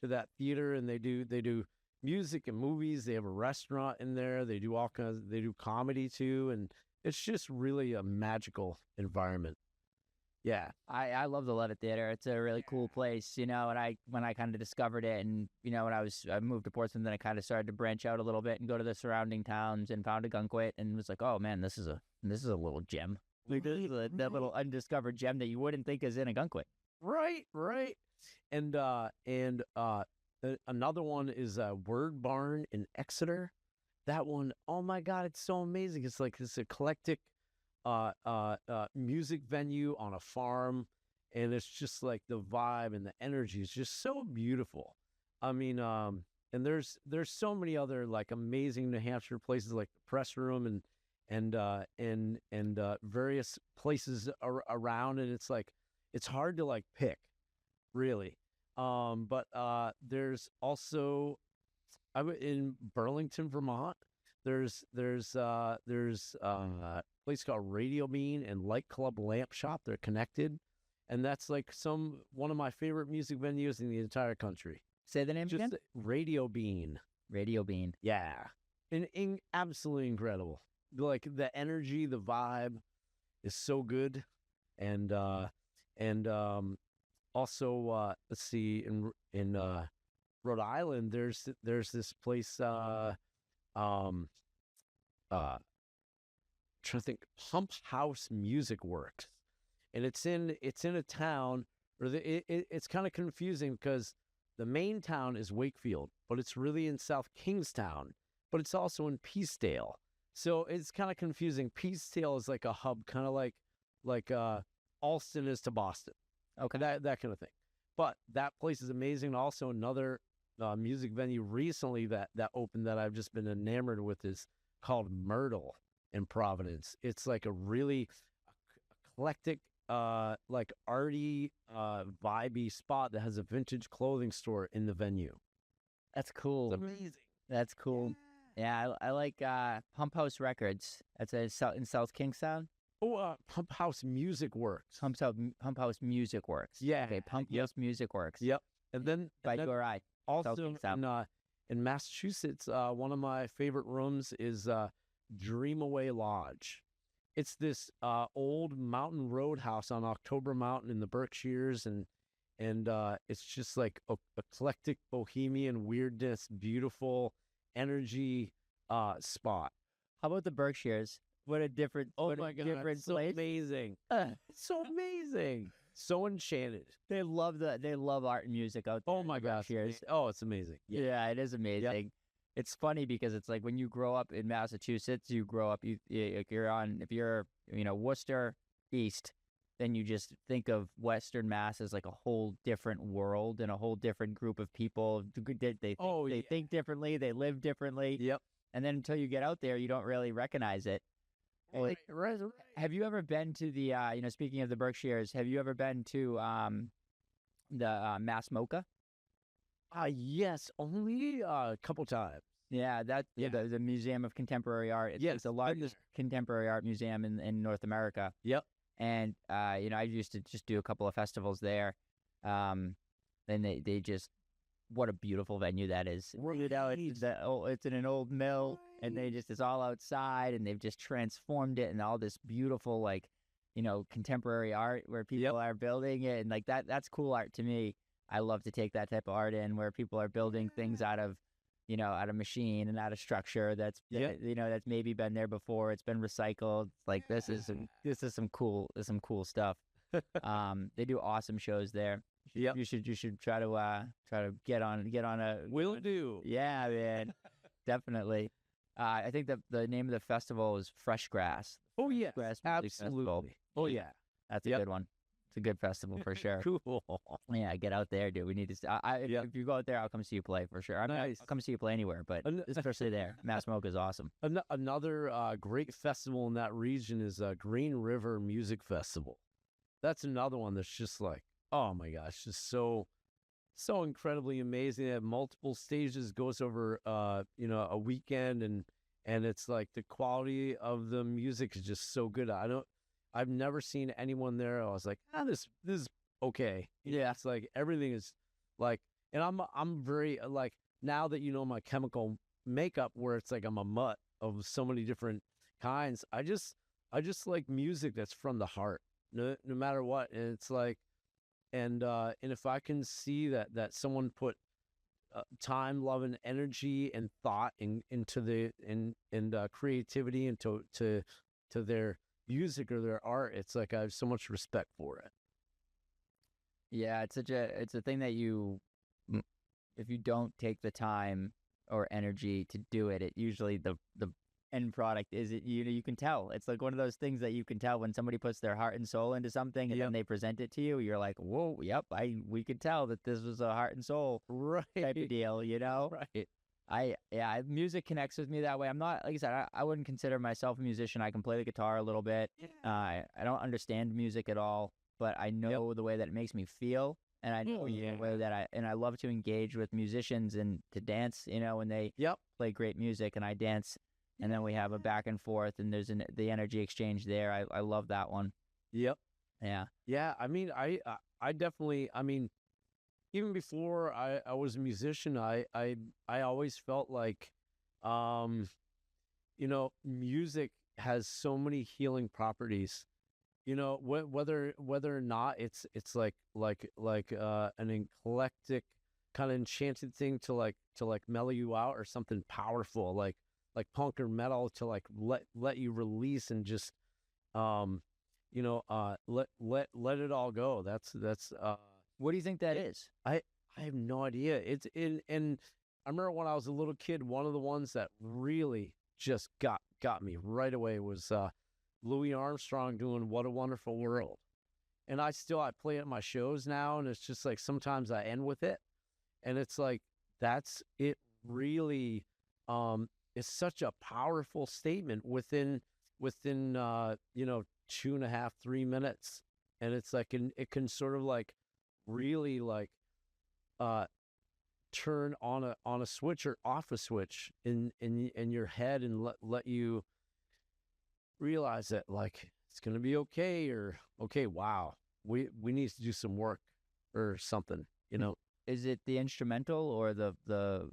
that theater, and they do music and movies. They have a restaurant in there. They do all kinds. They do comedy too, and it's just really a magical environment. Yeah. I love the Levitt Theater. It's a really cool place, you know, and when I kind of discovered it, and you know, when I moved to Portsmouth, then I kind of started to branch out a little bit and go to the surrounding towns, and found Algonquin, and was like, oh man, this is a little gem. Like that little undiscovered gem that you wouldn't think is in Algonquin. Right. And another one is Word Barn in Exeter. That one, oh my God, it's so amazing. It's like this eclectic music venue on a farm, and it's just like the vibe and the energy is just so beautiful. I mean, and there's so many other like amazing New Hampshire places like the Press Room and various places around, and it's like it's hard to like pick, really. But there's also in Burlington, Vermont. There's a place called Radio Bean and Light Club Lamp Shop. They're connected, and that's like one of my favorite music venues in the entire country. Say the name Just again. Radio Bean. Radio Bean. Yeah, and absolutely incredible. Like the energy, the vibe is so good, and also let's see, in Rhode Island, there's this place. Trying to think, Pump House Music Works, and it's in a town, or it's kind of confusing because the main town is Wakefield, but it's really in South Kingstown, but it's also in Peacedale, so it's kind of confusing. Peacedale is like a hub, kind of like Alston is to Boston, okay, that kind of thing. But that place is amazing. Also, another music venue recently that opened that I've just been enamored with is called Myrtle in Providence. It's like a really eclectic, like arty, vibey spot that has a vintage clothing store in the venue. That's cool. It's amazing. That's cool. Yeah, I like Pump House Records. That's in South Kingstown. Oh, Pump House Music Works. Pump House Music Works. Yeah. Okay, Pump House Music Works. Yep. And then By Door Eye. also in Massachusetts, one of my favorite rooms is Dreamaway Lodge. It's this old mountain roadhouse on October Mountain in the Berkshires, and it's just like eclectic bohemian weirdness, beautiful energy spot. How about the Berkshires? What a different, Oh my God, different it's so place. amazing. It's so amazing. So enchanted. They love art and music out there. Oh my in the gosh. Berkshires. Oh, it's amazing. Yeah, it is amazing. it's funny because it's like when you grow up in Massachusetts, you grow up, if you're, Worcester East, then you just think of Western Mass as like a whole different world and a whole different group of people. They think differently, they live differently. Yep. And then until you get out there, you don't really recognize it. Right. Have you ever been to the, speaking of the Berkshires, have you ever been to the Mass Mocha? Yes, only a couple times. Yeah, the Museum of Contemporary Art. It's the largest contemporary art museum in North America. Yep. And I used to just do a couple of festivals there. And they just, what a beautiful venue that is. It's in an old mill, and it's all outside, and they've just transformed it, and all this beautiful contemporary art where people are building it, and like that's cool art to me. I love to take that type of art in where people are building things out of machine and out of structure that's maybe been there before. It's been recycled. Like this is some cool stuff. They do awesome shows there. Yep. You should try to get on a. Will do. Yeah, man. Definitely. I think the name of the festival is Fresh Grass. Oh yeah, Grass Music Festival. absolutely. Oh yeah, That's a good one. It's a good festival for sure. cool. Yeah, get out there, dude. We need to. If you go out there, I'll come see you play for sure. Nice. I'll come see you play anywhere, but especially there. Mass Smoke is awesome. Another great festival in that region is Green River Music Festival. That's another one that's just like, oh my gosh, just so incredibly amazing. They have multiple stages, goes over a weekend, and it's like the quality of the music is just so good. I've never seen anyone there. I was like, this is okay. Yeah. It's like everything is like, and I'm very like, now that my chemical makeup, where it's like I'm a mutt of so many different kinds. I just like music that's from the heart, no matter what. And it's like, and if I can see that someone put time, love, and energy and thought into the creativity into their music or their art, it's like I have so much respect for it. Yeah, it's a thing that if you don't take the time or energy to do it, it usually the end product is you can tell. It's like one of those things that you can tell when somebody puts their heart and soul into something, and then they present it to you. You're like, whoa, yep, we could tell that this was a heart and soul type of deal, Right. Music connects with me that way. I'm not, like I said, I wouldn't consider myself a musician. I can play the guitar a little bit. I don't understand music at all, but I know the way that it makes me feel, and I know the way that I love to engage with musicians and to dance, when they play great music and I dance, and then we have a back and forth, and there's the energy exchange there. I love that one. Yep. Yeah. Yeah. I mean, I definitely, even before I was a musician, I always felt like, music has so many healing properties. Whether or not it's like an eclectic kind of enchanted thing to mellow you out, or something powerful like punk or metal to like let you release and just let it all go. That's What do you think that is? I have no idea. It's and I remember when I was a little kid, one of the ones that really just got me right away was Louis Armstrong doing "What a Wonderful World," and I play it at my shows now, and it's just like sometimes I end with it, and it's like that's it. Really, it's such a powerful statement within 2.5, 3 minutes, and it's like it can sort of like really like turn on a switch or off a switch in your head, and let you realize that like it's gonna be okay, or okay, wow, we need to do some work or something. Is it the instrumental or the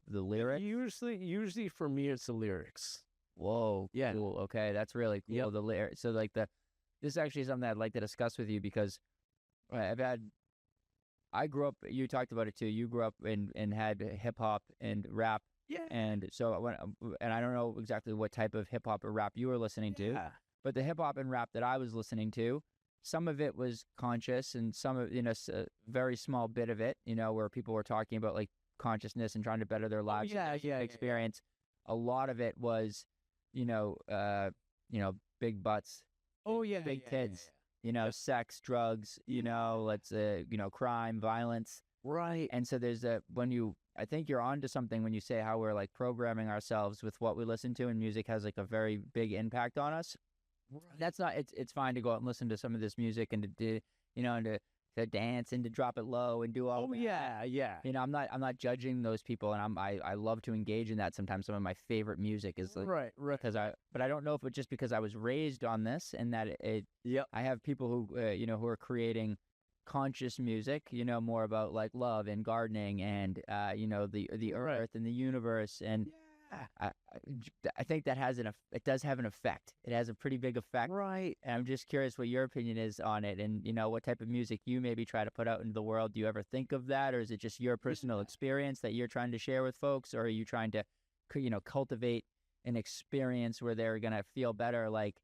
lyric? Usually for me it's the lyrics. Whoa, yeah, cool. Okay, that's really cool. Yep. The lyric. So like this is actually something I'd like to discuss with you, because I grew up. You talked about it too. You grew up and had hip hop and rap. Yeah. And so and I don't know exactly what type of hip hop or rap you were listening to, but the hip hop and rap that I was listening to, some of it was conscious, and some of a very small bit of it, where people were talking about like consciousness and trying to better their lives. Experience. A lot of it was, big butts. Big kids. Sex, drugs. Let's crime, violence. Right. And so there's I think you're onto something when you say how we're like programming ourselves with what we listen to, and music has like a very big impact on us. Right. That's not. It's fine to go out and listen to some of this music and to dance and to drop it low and do all. Yeah. I'm not judging those people, and I love to engage in that. Sometimes some of my favorite music is like, right. But I don't know if it's just because I was raised on this and that I have people who who are creating conscious music, more about like love and gardening and the earth and the universe, and I think that it does have an effect. It has a pretty big effect. Right. And I'm just curious what your opinion is on it, and what type of music you maybe try to put out into the world. Do you ever think of that, or is it just your personal experience that you're trying to share with folks, or are you trying to cultivate an experience where they're gonna feel better, like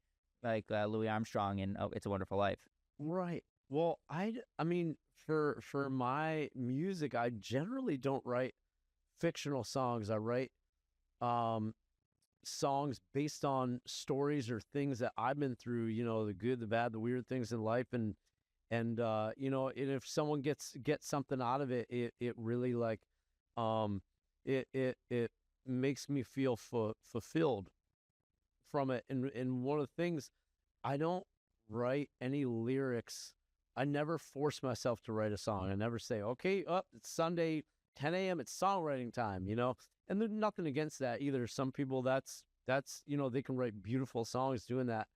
Louis Armstrong in It's a Wonderful Life? Right. Well, I mean, for my music, I generally don't write fictional songs. I write songs based on stories or things that I've been through, the good, the bad, the weird things in life. And if someone gets something out of it, it really like, it makes me feel fulfilled from it. And one of the things, I don't write any lyrics. I never force myself to write a song. I never say, okay, it's Sunday, 10 a.m. It's songwriting time, and there's nothing against that either. Some people that's they can write beautiful songs doing that.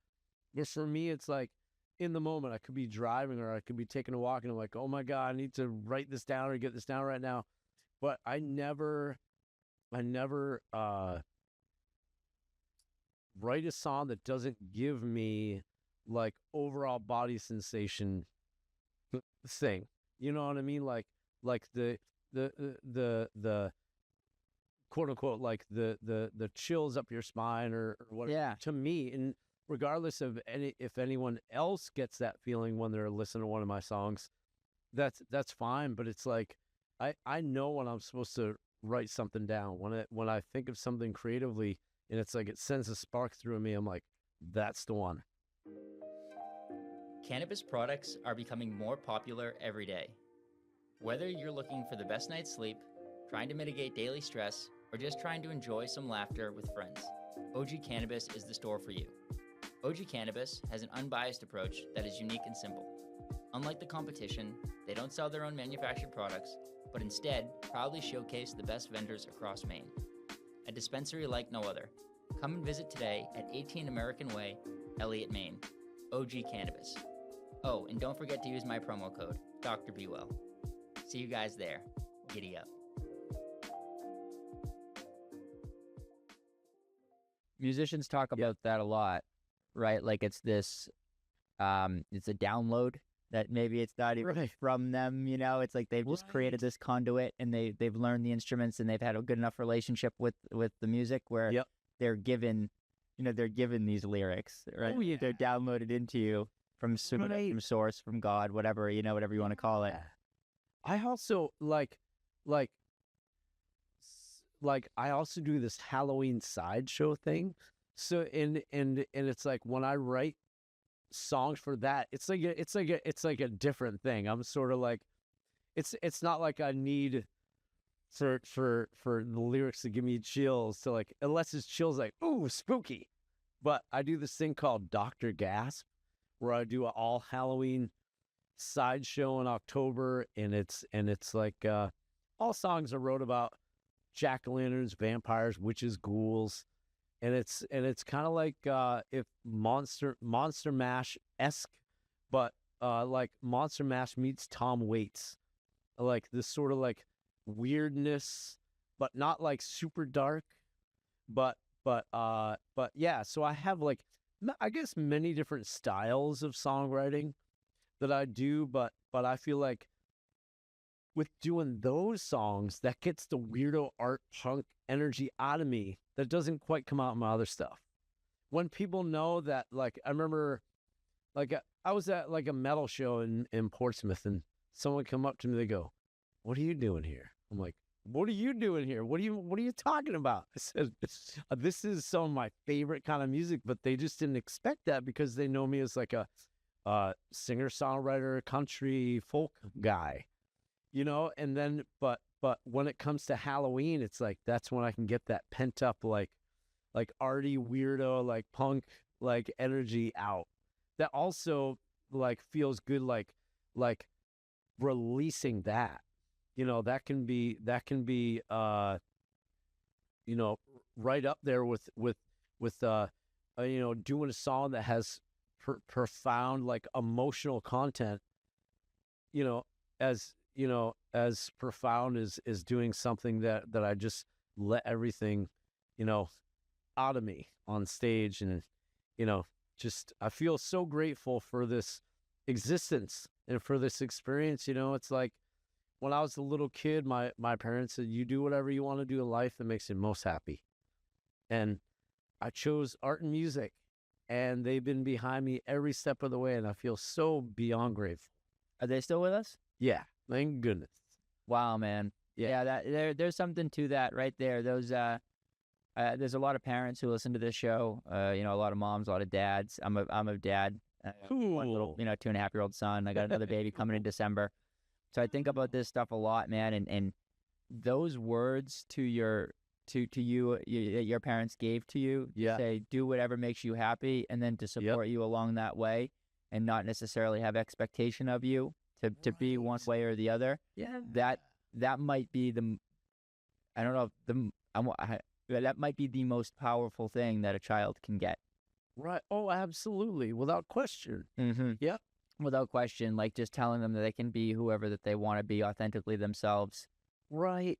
But for me, it's like in the moment, I could be driving or I could be taking a walk and I'm like, oh my God, I need to write this down or get this down right now. But I never write a song that doesn't give me like overall body sensation thing. You know what I mean? Like the quote unquote, like the chills up your spine or whatever. Yeah. To me, and regardless of if anyone else gets that feeling when they're listening to one of my songs, that's fine. But it's like, I know when I'm supposed to write something down. When I think of something creatively and it's like, it sends a spark through me, I'm like, that's the one. Cannabis products are becoming more popular every day. Whether you're looking for the best night's sleep, trying to mitigate daily stress, or just trying to enjoy some laughter with friends, OG Cannabis is the store for you. OG Cannabis has an unbiased approach that is unique and simple. Unlike the competition, they don't sell their own manufactured products, but instead proudly showcase the best vendors across Maine. A dispensary like no other. Come and visit today at 18 American Way, Elliott, Maine. OG Cannabis. Oh, and don't forget to use my promo code, Dr. BeeWell. See you guys there. Giddy up. Musicians talk about that a lot, right? Like it's this, it's a download that maybe it's not even from them, It's like they've just created this conduit and they've learned the instruments and they've had a good enough relationship with the music where they're given, they're given these lyrics, right? Oh, yeah. They're downloaded into you from source, from God, whatever, whatever you want to call it. I also like I also do this Halloween sideshow thing. So and it's like when I write songs for that, it's like a different thing. I'm sort of like, it's not like I need for the lyrics to give me chills to like, unless it's chills like, ooh, spooky. But I do this thing called Dr. Gasp, where I do an all Halloween sideshow in October, and it's like all songs I wrote about jack-o'-lanterns, vampires, witches, ghouls, and it's kind of like if Monster Mash-esque, but like Monster Mash meets Tom Waits, like this sort of like weirdness, but not like super dark, but yeah. So I have like, I guess, many different styles of songwriting that I do, but I feel like with doing those songs, that gets the weirdo art punk energy out of me that doesn't quite come out in my other stuff. When people know that, like, I remember, like, I was at like a metal show in Portsmouth, and someone come up to me, they go, "What are you doing here?" I'm like, what are you doing here? What are you talking about? I said, this is some of my favorite kind of music, but they just didn't expect that because they know me as like a singer, songwriter, country folk guy, and then, but when it comes to Halloween, it's like, that's when I can get that pent up, like arty weirdo, like punk, like energy out. That also like feels good, like releasing that, that can be right up there with doing a song that has profound, like, emotional content, as profound as doing something that I just let everything, out of me on stage. And, just, I feel so grateful for this existence and for this experience. It's like, when I was a little kid, my parents said, you do whatever you want to do in life that makes you most happy. And I chose art and music, and they've been behind me every step of the way, and I feel so beyond grateful. Are they still with us? Yeah, thank goodness. Wow, man. Yeah, that there's something to that right there. Those there's a lot of parents who listen to this show. A lot of moms, a lot of dads. I'm a dad. One little, 2.5-year-old son. I got another baby coming in December. So I think about this stuff a lot, man. And those words to you, your parents gave to you, say, do whatever makes you happy, and then to support you along that way, and not necessarily have expectation of you to be one way or the other. Yeah. That might be that might be the most powerful thing that a child can get. Right. Oh, absolutely. Without question. Mm-hmm. Yep. Without question, like just telling them that they can be whoever that they want to be, authentically themselves. Right.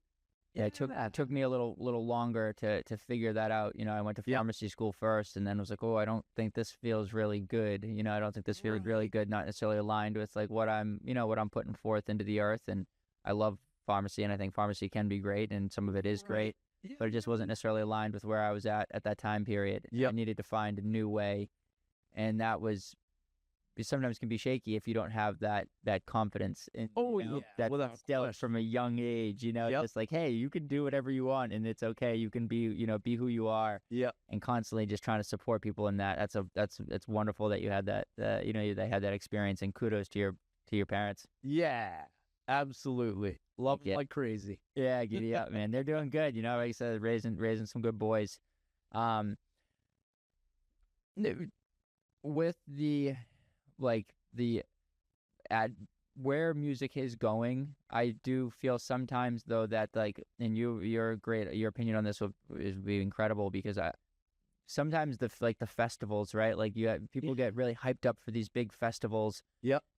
Yeah, it took me a little longer to figure that out. I went to pharmacy school first, and then was like, oh, I don't think this feels really good. I don't think this feels really good. Not necessarily aligned with like what I'm putting forth into the earth. And I love pharmacy, and I think pharmacy can be great, and some of it is great, but it just wasn't necessarily aligned with where I was at that time period. I needed to find a new way, and that was. Sometimes can be shaky if you don't have that confidence in that instilled from a young age, just like, hey, you can do whatever you want and it's okay, you can be be who you are, and constantly just trying to support people in that. It's wonderful that you had that they had that experience, and kudos to your parents. Absolutely, love them like crazy. Giddy up, man. They're doing good, like I said, raising some good boys. With the where music is going, I do feel sometimes though that and you're great. Your opinion on this is be incredible, because sometimes the festivals, right? Like people get really hyped up for these big festivals.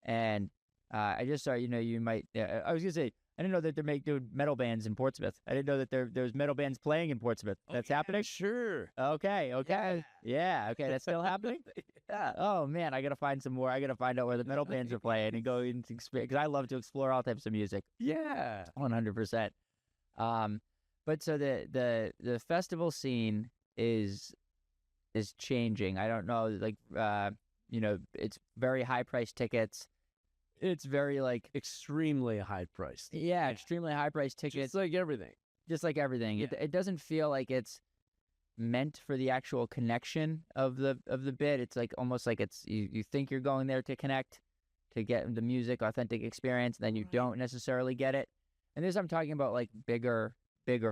And I just saw, you might. I was gonna say, I didn't know that they're doing metal bands in Portsmouth. I didn't know that there's metal bands playing in Portsmouth. That's happening? Sure. Okay. Yeah. Okay. That's still happening? Yeah. Oh, man. I got to find some more. I got to find out where the metal bands are playing and go into experience, because I love to explore all types of music. Yeah. 100%. But so the festival scene is changing. I don't know, it's very high priced tickets. It's very extremely high priced. Yeah, extremely high priced tickets. Just like everything. Yeah. It doesn't feel like it's meant for the actual connection of the bit. It's almost like it's you think you're going there to connect, to get the music, authentic experience, then you don't necessarily get it. And this, I'm talking about bigger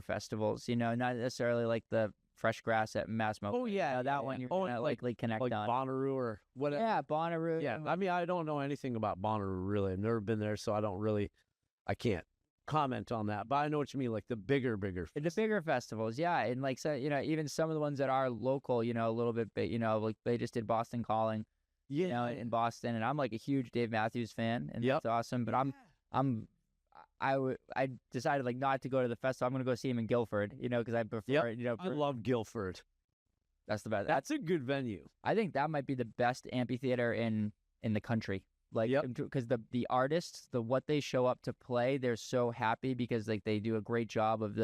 festivals, not necessarily like the Fresh Grass at Massimo. Oh yeah, that one you're gonna likely connect like on. Bonnaroo or whatever. Yeah, Bonnaroo. Yeah, I mean, I don't know anything about Bonnaroo really. I've never been there, so I can't comment on that. But I know what you mean, like the bigger festivals. The bigger festivals, yeah, and so even some of the ones that are local, a little bit, like they just did Boston Calling, in Boston, and I'm a huge Dave Matthews fan, and that's awesome. But I decided not to go to the festival. I'm going to go see him in Guilford, because I prefer, I love Guilford. That's the best. That's a good venue. I think that might be the best amphitheater in the country. Because the artists, what they show up to play, they're so happy because they do a great job of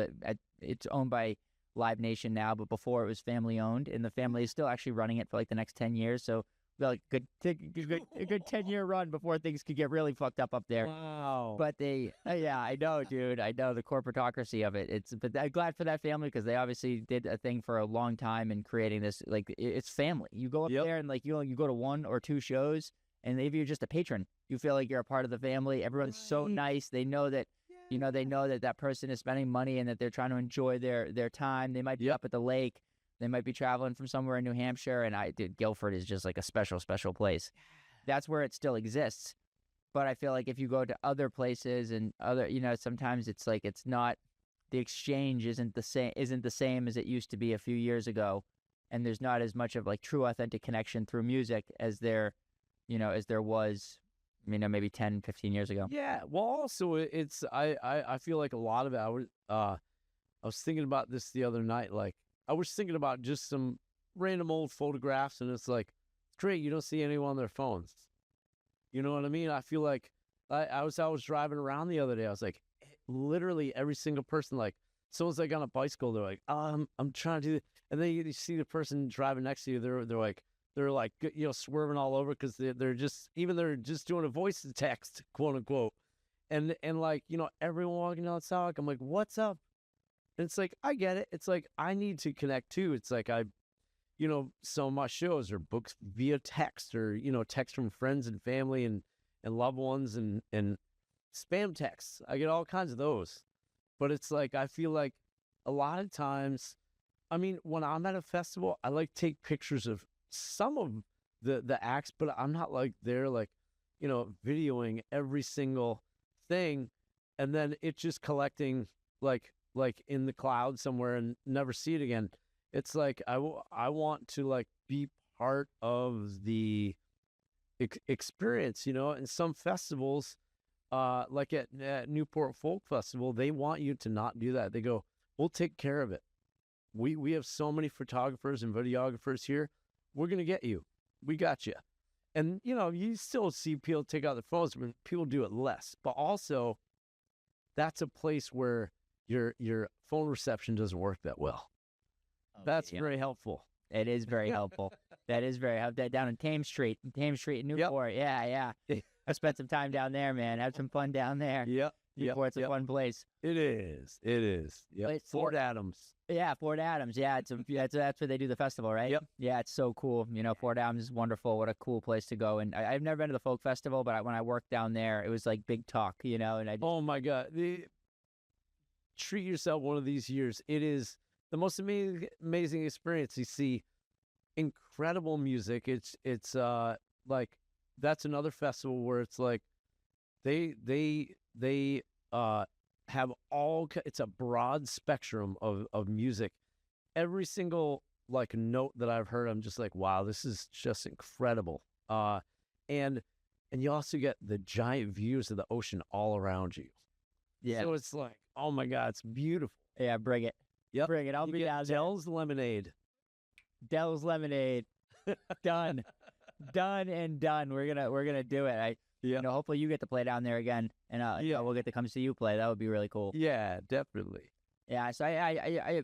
it's owned by Live Nation now, but before it was family owned, and the family is still actually running it for the next 10 years. So like a good 10-year run before things could get really fucked up there. Wow. But yeah, I know, dude. I know the corporatocracy of it. But I'm glad for that family because they obviously did a thing for a long time in creating this. Like, it's family. You go up there and like you go to 1 or 2 shows, and if you're just a patron, you feel like you're a part of the family. Everyone's so nice. They know that, they know that that person is spending money and that they're trying to enjoy their time. They might be up at the lake. They might be traveling from somewhere in New Hampshire. And dude, Guilford is just like a special, special place. That's where it still exists. But I feel like if you go to other places and other, sometimes it's like it's not, the exchange isn't the same as it used to be a few years ago, and there's not as much of like true authentic connection through music as there was, maybe 10, 15 years ago. Yeah. Well, also it's I feel like a lot of it. I was thinking about this the other night. Like I was thinking about just some random old photographs, and it's like, it's great. You don't see anyone on their phones. You know what I mean? I feel like I was driving around the other day. I was like, literally every single person, like someone's like on a bicycle. They're like, I'm trying to do it. And then you see the person driving next to you. They're like, swerving all over because they're just doing a voice to text, quote unquote. And like, everyone walking down the sidewalk, I'm like, what's up? And it's like, I get it. It's like, I need to connect too. It's like some of my shows are booked via text or, text from friends and family and loved ones and spam texts. I get all kinds of those. But it's like, I feel like a lot of times, when I'm at a festival, I like take pictures of some of the acts, but I'm not like there, like, videoing every single thing. And then it's just collecting like in the cloud somewhere and never see it again. It's like I want to like be part of the experience, And some festivals, like at Newport Folk Festival, they want you to not do that. They go, we'll take care of it. We have so many photographers and videographers here. We're gonna get you. We got you. And you still see people take out their phones, but people do it less. But also, that's a place where your phone reception doesn't work that well. That's very helpful. It is very helpful. That is very helpful. Down in Thames Street in Newport. Yep. Yeah. I spent some time down there, man. Had some fun down there. Yep. Newport's a fun place. It is. Yep. Fort Adams. Yeah, Fort Adams. Yeah, that's where they do the festival, right? Yep. Yeah, it's so cool. Fort Adams is wonderful. What a cool place to go. And I've never been to the folk festival, but when I worked down there, it was like big talk, And oh my God, treat yourself one of these years. It is the most amazing experience. You see incredible music. It's like that's another festival where it's like they have it's a broad spectrum of music. Every single like note that I've heard, I'm just like, wow, this is just incredible. And you also get the giant views of the ocean all around you. Yeah. So it's like, oh my God, it's beautiful. Yeah, bring it. Yep. Bring it. I'll be down there. Dell's Lemonade. Dell's Lemonade. Done. Done and done. We're gonna do it. Hopefully you get to play down there again, and we'll get to come see you play. That would be really cool. Yeah, definitely. Yeah. So I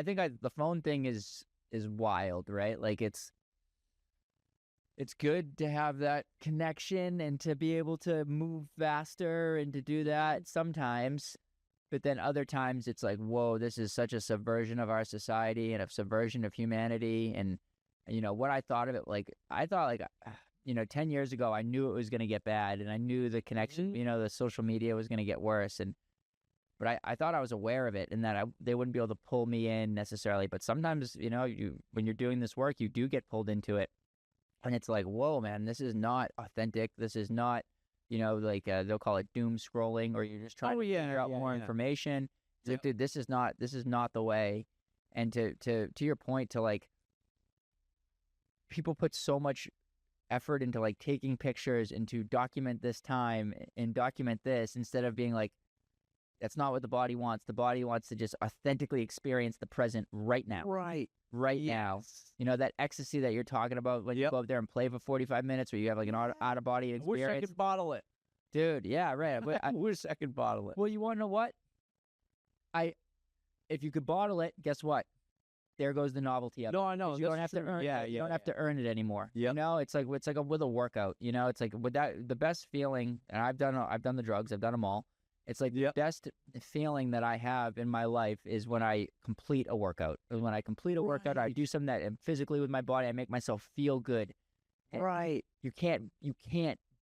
think the phone thing is wild, right? Like it's good to have that connection and to be able to move faster and to do that sometimes. But then other times it's like, whoa, this is such a subversion of our society and a subversion of humanity. And, what I thought of it, like, I thought like, 10 years ago, I knew it was going to get bad and I knew the connection, the social media was going to get worse. But I thought I was aware of it and that they wouldn't be able to pull me in necessarily. But sometimes, when you're doing this work, you do get pulled into it. And it's like, whoa, man, this is not authentic. This is not, they'll call it doom scrolling, or you're just trying to figure out more information. It's like, dude, this is not the way. And to your point, to like, people put so much effort into like taking pictures and to document this time and document this instead of being like, that's not what the body wants. The body wants to just authentically experience the present right now. Right now. That ecstasy that you're talking about when you go up there and play for 45 minutes where you have like an out-of-body experience. I wish I could bottle it. Dude, yeah, right. I wish I could bottle it. Well, you want to know what? If you could bottle it, guess what? there goes the novelty of it. No, I know. 'Cause you don't have to earn. You don't have to earn it anymore. Yep. You know, it's like with a workout. You know, it's like with that the best feeling. And I've done the drugs. I've done them all. It's like the best feeling that I have in my life is when I complete a workout. When I complete a workout, I do something that physically with my body, I make myself feel good. And you can't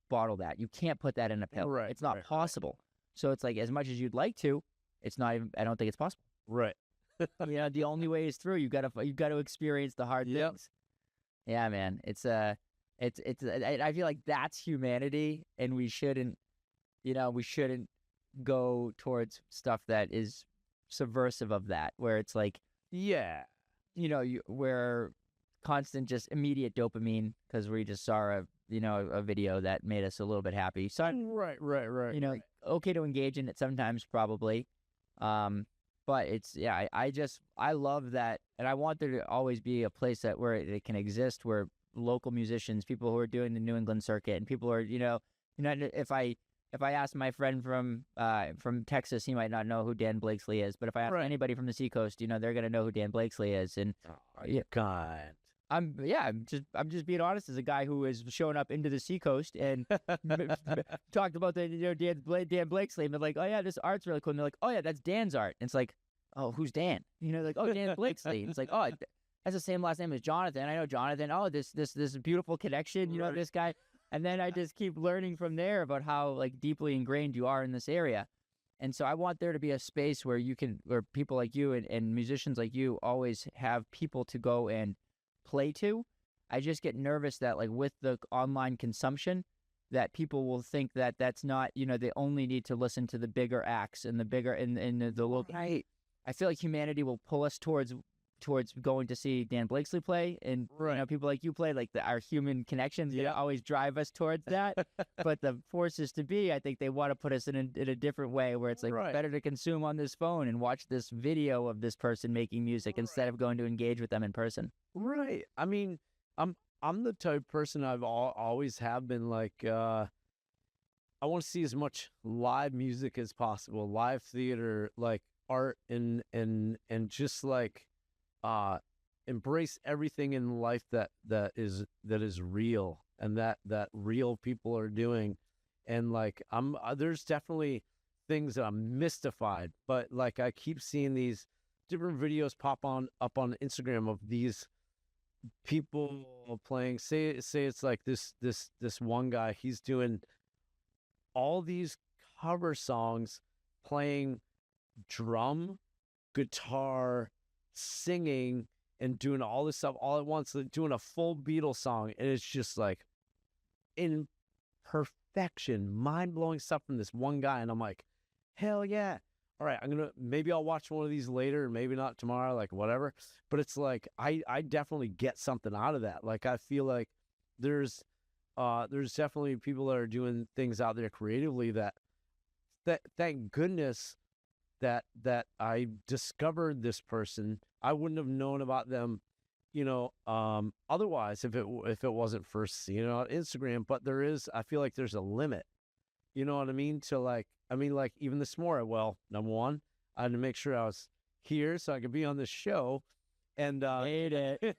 bottle that. You can't put that in a pill. Right. It's not possible. So it's like as much as you'd like to, it's not even. I don't think it's possible. Right. Yeah, the only way is through. You gotta experience the hard things. Yeah, man. It's I feel like that's humanity, and we shouldn't go towards stuff that is subversive of that, where it's like, we're constant, just immediate dopamine because we just saw a video that made us a little bit happy. So Right. Okay to engage in it sometimes, probably. But it's, I love that. And I want there to always be a place where it can exist, where local musicians, people who are doing the New England circuit, and people are, if I ask my friend from Texas, he might not know who Dan Blakeslee is. But if I ask anybody from the Seacoast, they're going to know who Dan Blakeslee is. And God. I'm just being honest, as a guy who is showing up into the Seacoast and talked about the Dan Blakeslee, and they're like, oh yeah, this art's really cool. And they're like, oh yeah, that's Dan's art. And it's like, oh, who's Dan? Like, oh, Dan Blakeslee. And it's like, oh, that's the same last name as Jonathan. I know Jonathan. Oh, this beautiful connection. This guy. And then I just keep learning from there about how like deeply ingrained you are in this area. And so I want there to be a space where where people like you and musicians like you always have people to go and play to. I just get nervous that like with the online consumption, that people will think that that's not, they only need to listen to the bigger acts and the bigger and the local. I feel like humanity will pull us towards going to see Dan Blakeslee play, and people like you play, like our human connections always drive us towards that. But the forces to be, I think they want to put us in a different way, where it's like better to consume on this phone and watch this video of this person making music instead of going to engage with them in person. Right. I mean, I'm the type of person I've always have been like, I want to see as much live music as possible, live theater, like art, and just like embrace everything in life that is real, and that real people are doing. And like there's definitely things that I'm mystified, but like I keep seeing these different videos pop up on Instagram of these people playing. Say it's like this one guy, he's doing all these cover songs, playing drum, guitar, singing, and doing all this stuff all at once, like doing a full Beatles song, and it's just like in perfection, mind-blowing stuff from this one guy. And I'm like, hell yeah. All right, maybe I'll watch one of these later, maybe not tomorrow, like whatever. But it's like I definitely get something out of that. Like I feel like there's definitely people that are doing things out there creatively that thank goodness that I discovered this person. I wouldn't have known about them, otherwise if it wasn't for seeing it on Instagram. But I feel like there's a limit. You know what I mean? To like even this morning, well, number one, I had to make sure I was here so I could be on this show, and made it.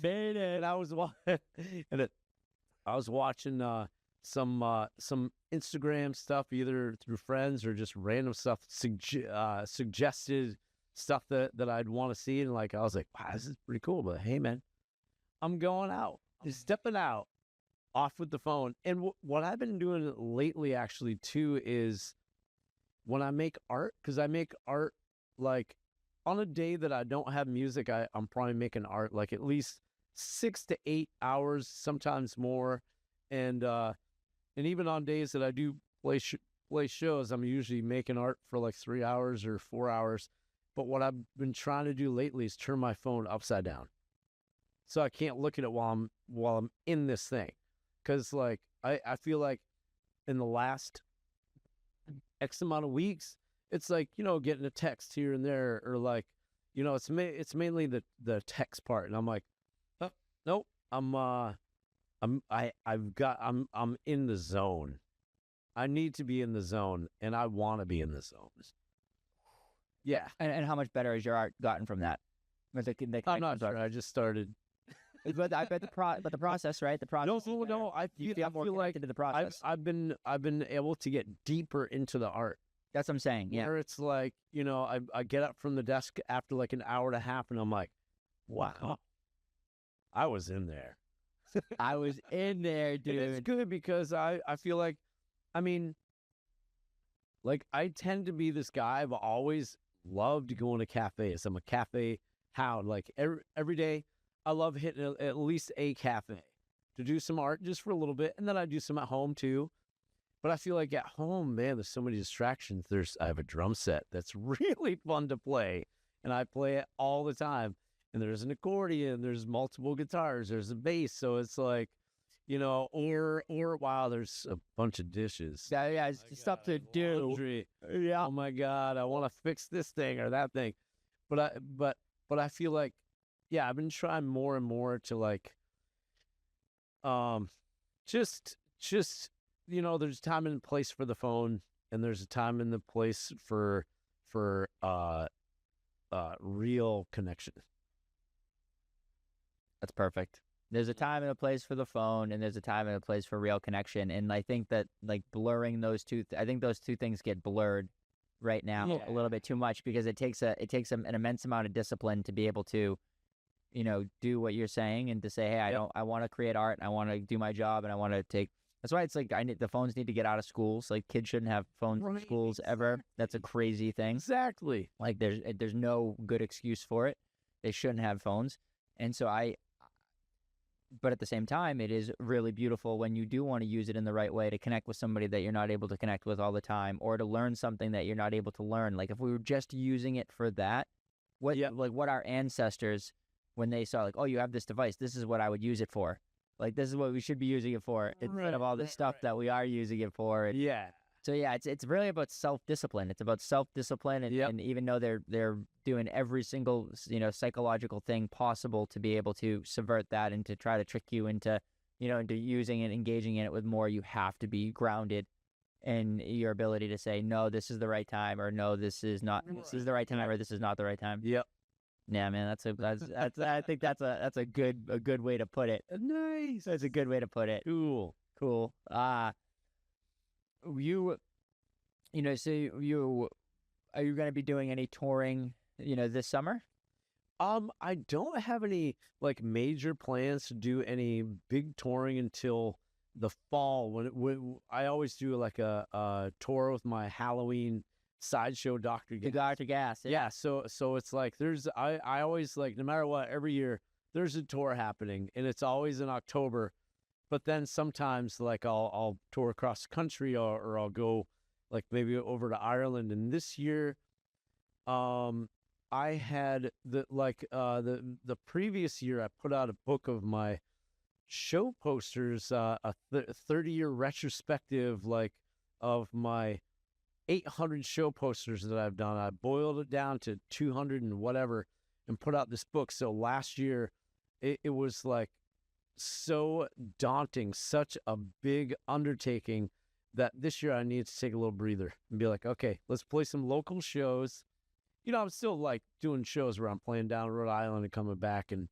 And I was watching some Instagram stuff, either through friends or just random stuff, suggested stuff that I'd want to see, and like I was like, wow, this is pretty cool. But hey, man, I'm going out, stepping out, off with the phone. And what I've been doing lately, actually, too, is when I make art, because I make art like on a day that I don't have music, I'm probably making art like at least 6 to 8 hours, sometimes more. And even on days that I do play shows, I'm usually making art for like 3 hours or 4 hours. But what I've been trying to do lately is turn my phone upside down, so I can't look at it while I'm in this thing. Because like I feel like in the last X amount of weeks, it's like, getting a text here and there, or like, it's mainly the text part, and I'm like, oh, nope, I'm in the zone. I need to be in the zone, and I want to be in the zone. Yeah. And how much better has your art gotten from that? But the I'm not connections sure. I just started. But I bet the process, right? The process. No. I You feel more like connected to the process. I've been able to get deeper into the art. That's what I'm saying. Yeah. Where it's like, I get up from the desk after like an hour and a half, and I'm like, wow, I was in there. I was in there, dude. And it's good because I feel like, I mean, like I tend to be this guy. I've always loved going to cafes. I'm a cafe hound. Like every day, I love hitting at least a cafe to do some art just for a little bit, and then I do some at home too. But I feel like at home, man, there's so many distractions. I have a drum set that's really fun to play, and I play it all the time. And there's an accordion, there's multiple guitars, there's a bass. So it's like, or wow, there's a bunch of dishes. Yeah, it's stuff to do. Laundry. Yeah. Oh my God, I want to fix this thing or that thing. But I feel like, yeah, I've been trying more and more to like, just there's a time and a place for the phone, and there's a time and the place for real connection. That's perfect. There's a time and a place for the phone, and there's a time and a place for real connection. And I think that like blurring those two, I think those two things get blurred right now a little bit too much, because it takes an immense amount of discipline to be able to, do what you're saying, and to say, hey, I want to create art, and I want to do my job, and I want to take. That's why it's like the phones need to get out of schools. Like kids shouldn't have phones in schools ever. That's a crazy thing. Exactly. Like there's no good excuse for it. They shouldn't have phones. And so but at the same time, it is really beautiful when you do want to use it in the right way to connect with somebody that you're not able to connect with all the time, or to learn something that you're not able to learn. Like if we were just using it for that, what our ancestors, when they saw like, oh, you have this device, this is what I would use it for. Like this is what we should be using it for, instead of all the stuff that we are using it for. And so yeah, it's really about self-discipline. It's about self-discipline, and even though they're doing every single psychological thing possible to be able to subvert that and to try to trick you into into using and engaging in it with more, you have to be grounded in your ability to say, no, this is the right time, or no, this is not. This is the right time, or this is not the right time. Yep. Yeah, man, that's I think that's a good way to put it. Nice. That's a good way to put it. Cool. So you are you going to be doing any touring, this summer? I don't have any like major plans to do any big touring until the fall. When I always do like a tour with my Halloween sideshow Dr. Gas. Dr. Gas. Yeah. So it's like I always like, no matter what, every year there's a tour happening, and it's always in October. But then sometimes like I'll tour across the country, or I'll go like maybe over to Ireland. And this year, I had the previous year I put out a book of my show posters, a 30-year retrospective like of my 800 show posters that I've done. I boiled it down to 200 and whatever, and put out this book. So last year, it was like so daunting, such a big undertaking, that this year I need to take a little breather and be like, okay, let's play some local shows. I'm still like doing shows where I'm playing down Rhode Island and coming back, and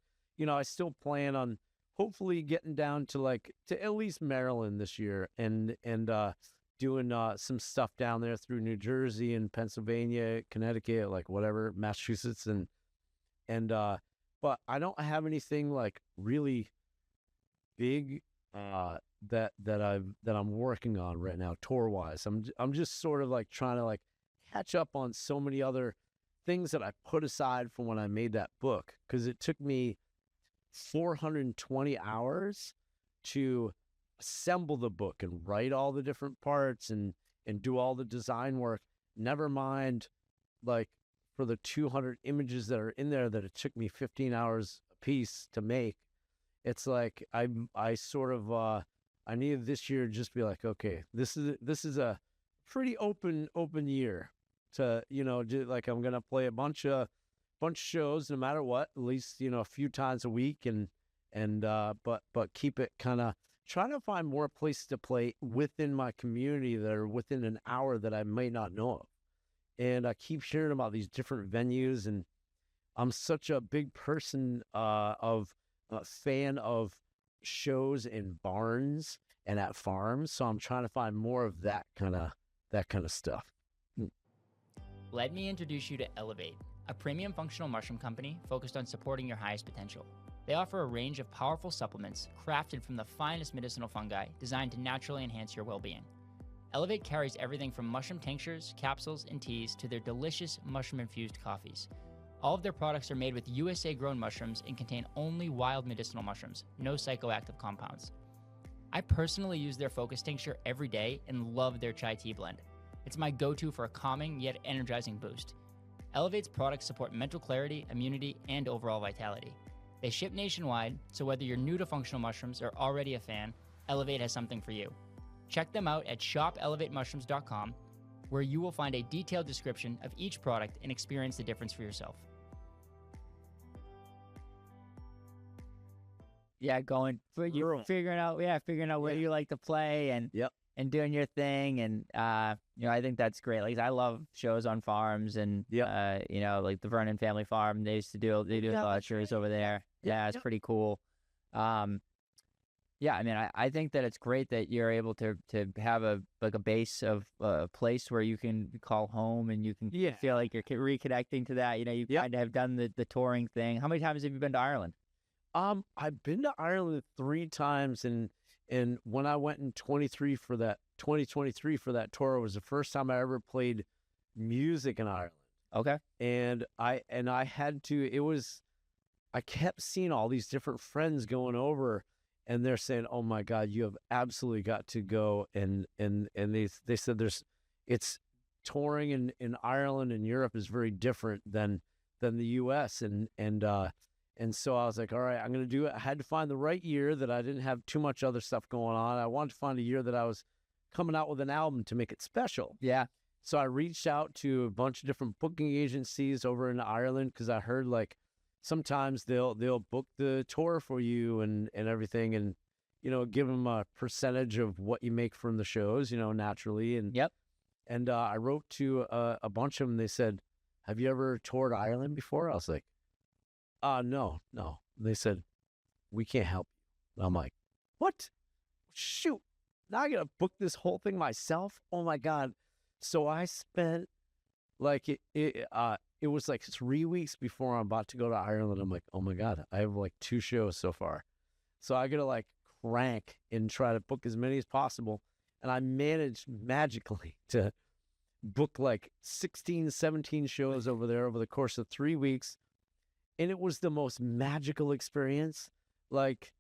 I still plan on hopefully getting down to at least Maryland this year, and doing some stuff down there through New Jersey and Pennsylvania, Connecticut, like whatever, Massachusetts, and but I don't have anything like really big that I'm working on right now tour wise. I'm just sort of like trying to like catch up on so many other things that I put aside from when I made that book, because it took me 420 hours to assemble the book and write all the different parts and do all the design work. Never mind like for the 200 images that are in there that it took me 15 hours a piece to make. It's like I sort of I needed this year to just be like, okay, this is a pretty open year to like I'm gonna play a bunch of shows no matter what, at least a few times a week, but keep it kind of trying to find more places to play within my community that are within an hour that I may not know of. And I keep hearing about these different venues, and I'm such a big person of a fan of shows in barns and at farms, so I'm trying to find more of that kind of stuff. Let me introduce you to Elevate, a premium functional mushroom company focused on supporting your highest potential. They offer a range of powerful supplements crafted from the finest medicinal fungi designed to naturally enhance your well-being. Elevate carries everything from mushroom tinctures, capsules, and teas to their delicious mushroom-infused coffees. All of their products are made with USA-grown mushrooms and contain only wild medicinal mushrooms, no psychoactive compounds. I personally use their Focus Tincture every day and love their chai tea blend. It's my go-to for a calming yet energizing boost. Elevate's products support mental clarity, immunity, and overall vitality. They ship nationwide, so whether you're new to functional mushrooms or already a fan, Elevate has something for you. Check them out at shopelevatemushrooms.com, where you will find a detailed description of each product and experience the difference for yourself. Yeah, figuring out where you like to play and doing your thing, and I think that's great. Like, I love shows on farms, and like the Vernon family farm, they do a lot of shows over there. Yeah, it's pretty cool. Yeah, I mean, I think that it's great that you're able to have a base of a place where you can call home, and you can feel like you're reconnecting to that. You kind of have done the touring thing. How many times have you been to Ireland? I've been to Ireland 3 times, and when I went in 2023 for that tour, it was the first time I ever played music in Ireland. Okay. And I had to. I kept seeing all these different friends going over, and they're saying, "Oh my God, you have absolutely got to go." And they said it's touring in Ireland and Europe is very different than the U.S. And so I was like, all right, I'm going to do it. I had to find the right year that I didn't have too much other stuff going on. I wanted to find a year that I was coming out with an album to make it special. Yeah. So I reached out to a bunch of different booking agencies over in Ireland, because I heard like sometimes they'll book the tour for you and everything, and give them a percentage of what you make from the shows, naturally. And I wrote to a bunch of them. They said, "Have you ever toured Ireland before?" I was like, no. They said, "We can't help you." I'm like, what? Shoot. Now I got to book this whole thing myself? Oh my God. So I spent like, it was like 3 weeks before I'm about to go to Ireland. I'm like, oh my God, I have like 2 shows so far. So I got to like crank and try to book as many as possible. And I managed magically to book like 16, 17 shows over there over the course of 3 weeks. And it was the most magical experience. Like,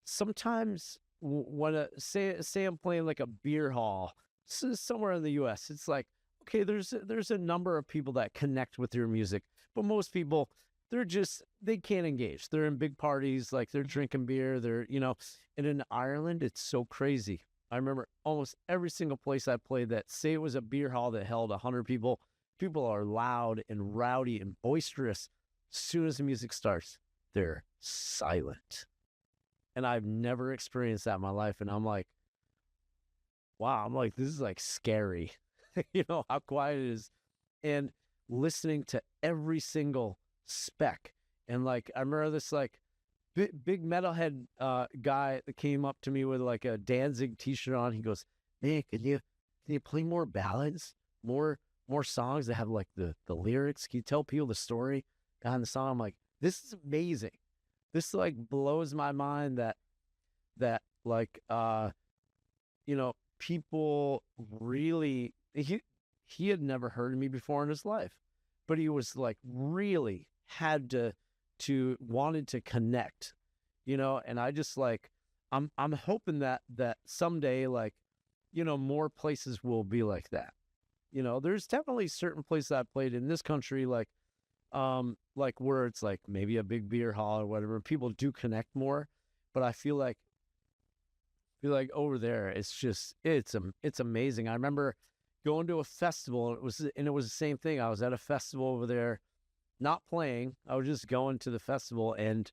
sometimes when say I'm playing like a beer hall somewhere in the U.S., it's like, okay, there's a number of people that connect with your music, but most people, they can't engage. They're in big parties, like they're drinking beer, and in Ireland, it's so crazy. I remember almost every single place I played that, say it was a beer hall that held 100 people. People are loud and rowdy and boisterous. As soon as the music starts, they're silent. And I've never experienced that in my life. And I'm like, wow, this is like scary, how quiet it is. And listening to every single spec. And like, I remember this like big metalhead guy that came up to me with like a Danzig t-shirt on. He goes, "Man, can you play more ballads? More songs that have like the lyrics? Can you tell people the story behind the song?" I'm like, this is amazing. This like blows my mind that like, people really, he had never heard of me before in his life, but he was like really had to wanted to connect, and I just like, I'm hoping that someday, like, more places will be like that. There's definitely certain places I've played in this country, like where it's like maybe a big beer hall or whatever, people do connect more, but I feel like over there, it's amazing. I remember going to a festival, and it was the same thing. I was at a festival over there, not playing. I was just going to the festival, and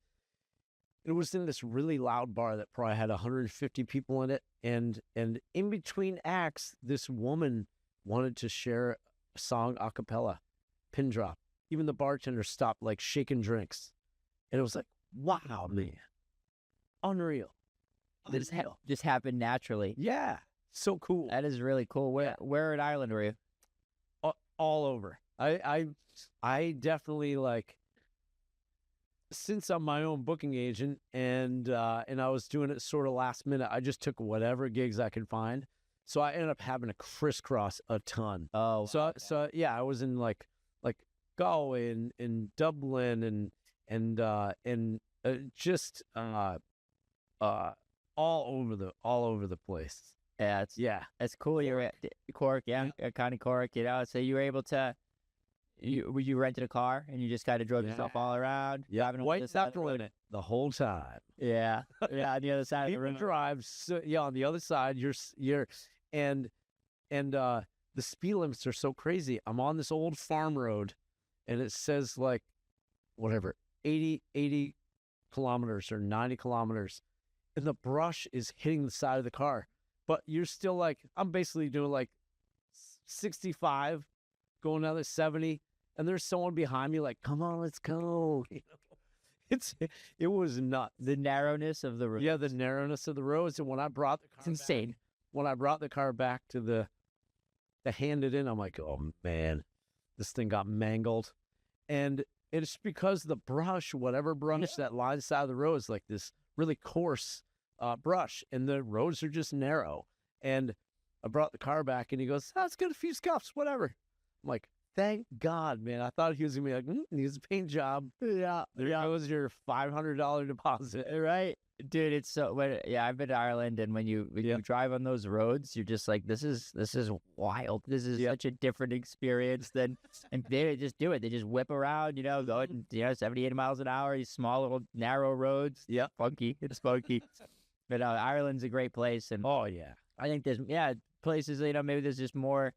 it was in this really loud bar that probably had 150 people in it. And in between acts, this woman wanted to share a song a cappella. pin drop. Even the bartender stopped like shaking drinks. And it was like, wow, man. Unreal. This just happened naturally. Yeah. So cool. That is really cool. Where in Ireland were you? All over. I definitely like, since I'm my own booking agent and I was doing it sort of last minute, I just took whatever gigs I could find. So I ended up having to crisscross a ton. Oh, So yeah, I was in like Galway and Dublin and just all over the place. yeah, it's cool. You're at Cork, County Cork. So you were able to. You rented a car and you just kind of drove yourself all around. Yeah, white knuckle in it the whole time. Yeah, on the other side of the river. Drive. So, yeah, on the other side, you're and the speed limits are so crazy. I'm on this old farm road, and it says like, whatever, 80 kilometers or 90 kilometers, and the brush is hitting the side of the car. But you're still like, I'm basically doing like 65. Going another 70, and there's someone behind me like, come on, let's go. It was nuts. The narrowness of the road. Yeah, the narrowness of the roads. And when I brought the car it's insane. When I brought the car back to hand it in, I'm like, oh man, this thing got mangled. And it's because the brush, whatever brush that lines the side of the road is like this really coarse brush, and the roads are just narrow. And I brought the car back, and he goes, it's got a few scuffs, whatever. I'm like, thank God, man. I thought he was going to be like, needs a paint job. Yeah. There goes your $500 deposit. Right? Dude, it's so, I've been to Ireland, and when you drive on those roads, you're just like, this is wild. This is such a different experience than, and they just do it. They just whip around, going, 78 miles an hour, these small little narrow roads. Yeah. Funky. It's funky. But Ireland's a great place. And oh, yeah. I think there's, places, maybe there's just more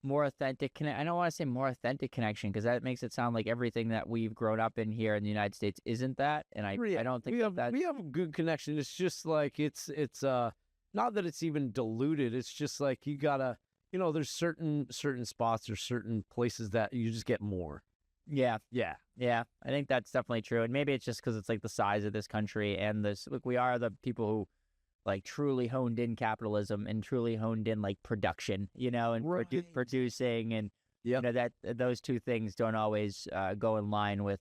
authentic I don't want to say more authentic connection, because that makes it sound like everything that we've grown up in here in the United States isn't that, and I don't think we have a good connection. It's just like it's not that it's even diluted. It's just like you gotta, there's certain spots or certain places that you just get more. Yeah. I think that's definitely true, and maybe it's just because it's like the size of this country, and we are the people who like truly honed in capitalism and truly honed in like production, and producing, and that those two things don't always go in line with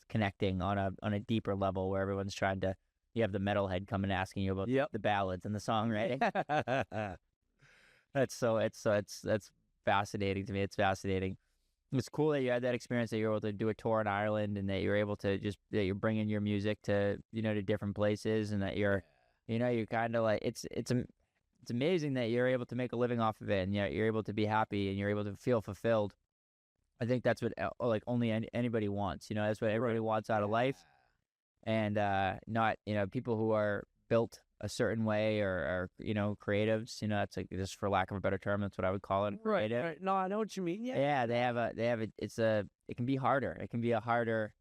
connecting on a deeper level, where everyone's trying to. You have the metalhead coming asking you about the ballads and the songwriting. That's fascinating to me. It's fascinating. It's cool that you had that experience, that you're able to do a tour in Ireland, and that you're able to that you're bringing your music to to different places, and that you're. You're kind of like, it's amazing that you're able to make a living off of it, and you're able to be happy, and you're able to feel fulfilled. I think that's what like only anybody wants. That's what everybody wants out of life, and not people who are built a certain way or creatives. That's like, just for lack of a better term, that's what I would call it. Right. No, I know what you mean. Yeah. They have it can be harder. It can be a harder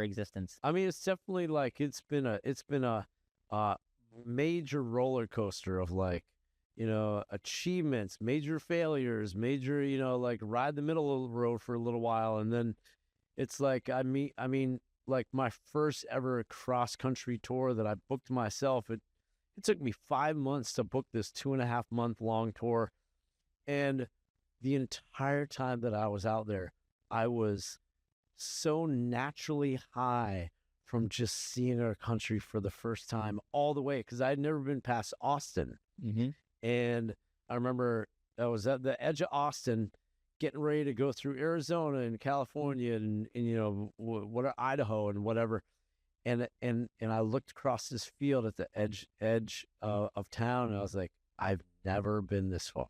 existence. I mean, it's definitely like it's been a major roller coaster of like, achievements, major failures, major, like ride the middle of the road for a little while. And then it's like, I mean, like my first ever cross country tour that I booked myself, it took me 5 months to book this 2.5 month long tour. And the entire time that I was out there, I was so naturally high from just seeing our country for the first time all the way, because I had never been past Austin. Mm-hmm. And I remember I was at the edge of Austin, getting ready to go through Arizona and California and Idaho and whatever. And I looked across this field at the edge of town, and I was like, I've never been this far.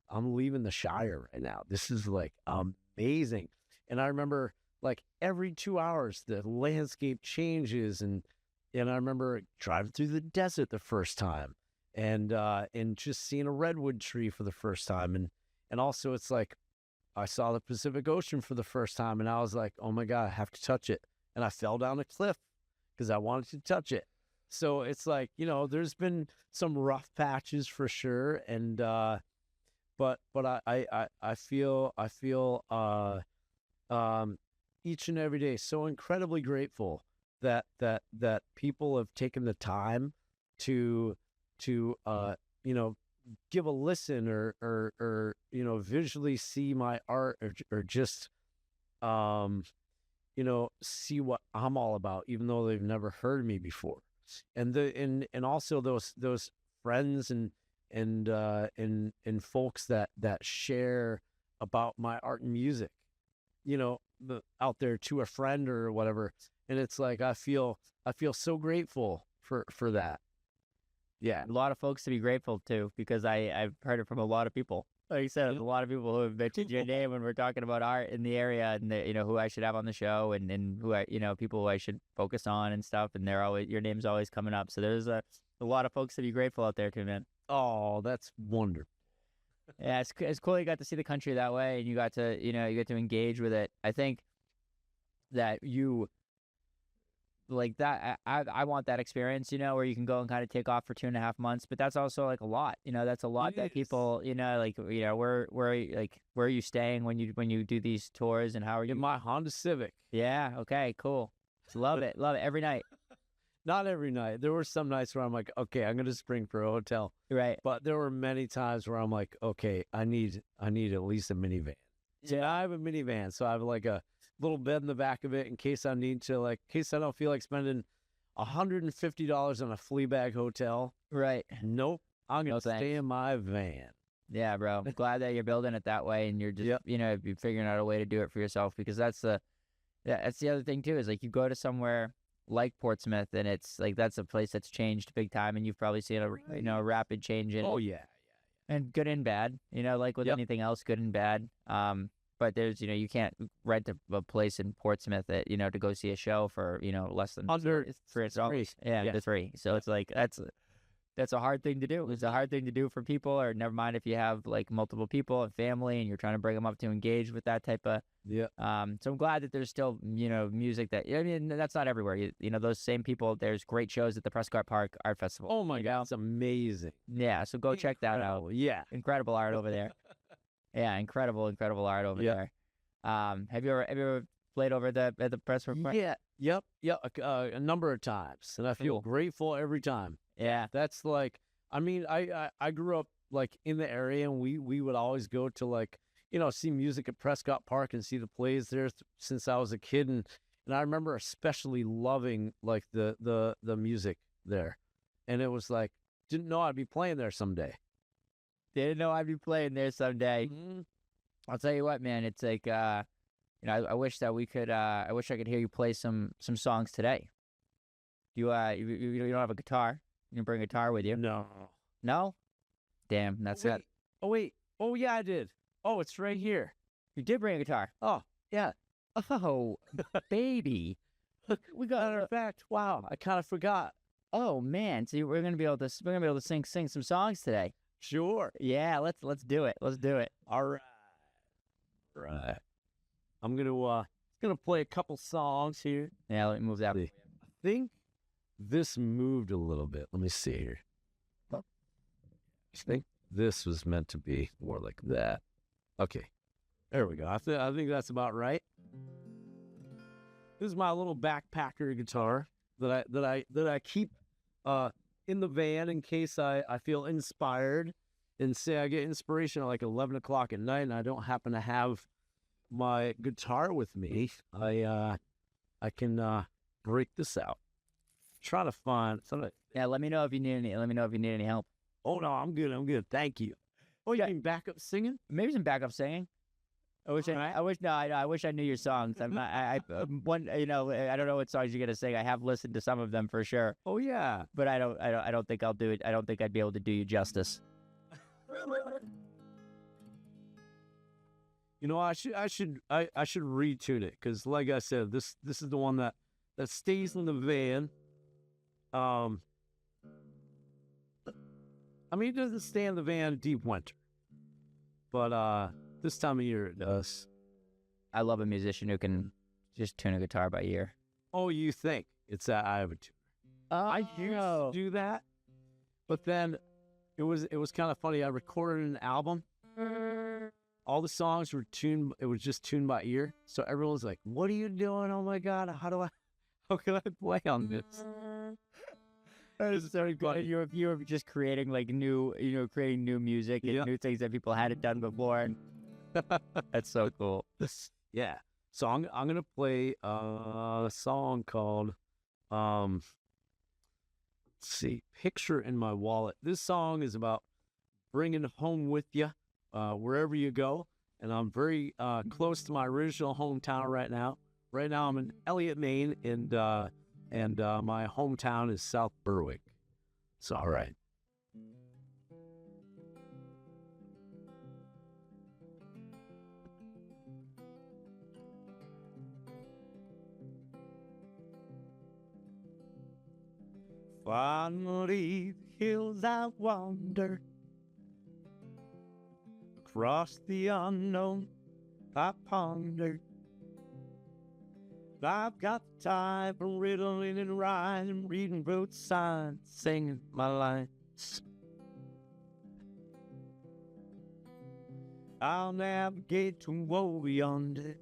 I'm leaving the Shire right now. This is like amazing. And I remember, like, every 2 hours, the landscape changes. And I remember driving through the desert the first time, and just seeing a redwood tree for the first time. And also it's like, I saw the Pacific Ocean for the first time, and I was like, oh my God, I have to touch it. And I fell down a cliff because I wanted to touch it. So it's like, there's been some rough patches for sure. but I feel each and every day so incredibly grateful that people have taken the time to give a listen or visually see my art or just see what I'm all about, even though they've never heard me before. And also those friends and folks that share about my art and music, out there to a friend or whatever. And it's like, I feel so grateful for that. Yeah. A lot of folks to be grateful to, because I've heard it from a lot of people. Like you said, there's a lot of people who have mentioned your name when we're talking about art in the area, and who I should have on the show, and who I people who I should focus on and stuff. And your name's always coming up. So there's a lot of folks to be grateful out there too, man. Oh, that's wonderful. Yeah, it's cool you got to see the country that way, and you got to engage with it. I think that you like that. I want that experience, where you can go and kind of take off for 2.5 months. But that's also like a lot, that's a lot that people, where are you staying when you do these tours, and how are you? In my Honda Civic. Yeah. Okay. Cool. Love it. Love it every night. Not every night. There were some nights where I'm like, okay, I'm gonna spring for a hotel. Right. But there were many times where I'm like, okay, I need at least a minivan. Yeah, I have a minivan, so I have like a little bed in the back of it in case I need to, in case I don't feel like spending $150 on a flea bag hotel. Right. Nope. I'm gonna stay in my van. Yeah, bro. I'm glad that you're building it that way, and you're just you're figuring out a way to do it for yourself, because that's the other thing too, is like you go to somewhere like Portsmouth, and it's like that's a place that's changed big time, and you've probably seen a rapid change in it. Oh yeah. And good and bad, like with anything else, good and bad. But there's you can't rent a place in Portsmouth that to go see a show for less than under $3. Yeah, under $3. So it's like that's a hard thing to do. It's a hard thing to do for people, or never mind if you have like multiple people and family, and you're trying to bring them up to engage with that type of. Yeah. So I'm glad that there's still music that that's not everywhere. Those same people. There's great shows at the Prescott Park Art Festival. Oh my God, it's amazing. Yeah, so go check that out. Yeah, incredible art over there. Yeah, incredible art over there. Have you ever played over at the Prescott Park? Yeah. Yep. A number of times, and I feel grateful every time. Yeah, that's like, I grew up like in the area, and we would always go to see music at Prescott Park and see the plays there since I was a kid, and I remember especially loving like the music there, and it was like, didn't know I'd be playing there someday. Didn't know I'd be playing there someday. Mm-hmm. I'll tell you what, man, it's like I wish that we could I wish I could hear you play some songs today. You don't have a guitar. You can bring a guitar with you. No? Damn, that's it. Oh wait. Oh yeah, I did. Oh, it's right here. You did bring a guitar. Oh, yeah. Oh, baby. We got matter of fact. Wow, I kind of forgot. Oh man, so we're gonna be able to sing some songs today. Sure. Yeah, let's do it. Let's do it. All right. Right. I'm gonna play a couple songs here. Yeah, let me move that. I think this moved a little bit. Let me see here. I think this was meant to be more like that. Okay, there we go. I think that's about right. This is my little backpacker guitar that I keep in the van in case I feel inspired, and say I get inspiration at like 11 o'clock at night and I don't happen to have my guitar with me. I can break this out. Try to find something. Yeah, let me know if you need any help. Oh no, I'm good. Thank you. Oh, you mean backup singing? Maybe some backup singing. I wish I knew your songs. I'm not. I don't know what songs you're gonna sing. I have listened to some of them for sure. Oh yeah, but I don't think I'll do it. I don't think I'd be able to do you justice. I should retune it, because like I said, this is the one that stays in the van. It doesn't stay in the van deep winter, but this time of year it does. I love a musician who can just tune a guitar by ear. Oh, you think it's that I have a tuner? I used to do that, but then it was kind of funny. I recorded an album, all the songs were tuned. It was just tuned by ear. So everyone was like, "What are you doing? Oh my God, how can I play on this?" That is so good. You're just creating like new, creating new music and new things that people hadn't done before. That's so cool. Yeah. So I'm gonna play a song called let's see, "Picture in My Wallet." This song is about bringing home with you wherever you go, and I'm very close to my original hometown right now. Right now I'm in Elliott, Maine, and my hometown is South Berwick. So all right. Finally, the hills I wander, across the unknown I ponder. I've got the time for riddling and rhyme, reading road signs, singing my lines. I'll navigate to woe yonder,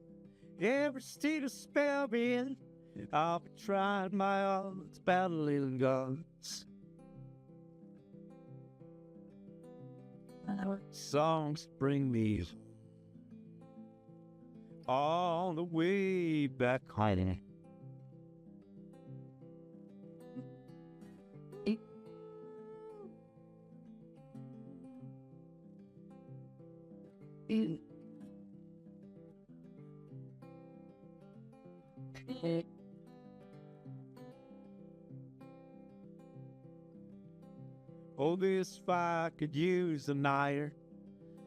every state of spell in. I'll be trying my odds, battling gods. Songs bring me all the way back home. Oh, this fire could use an iron.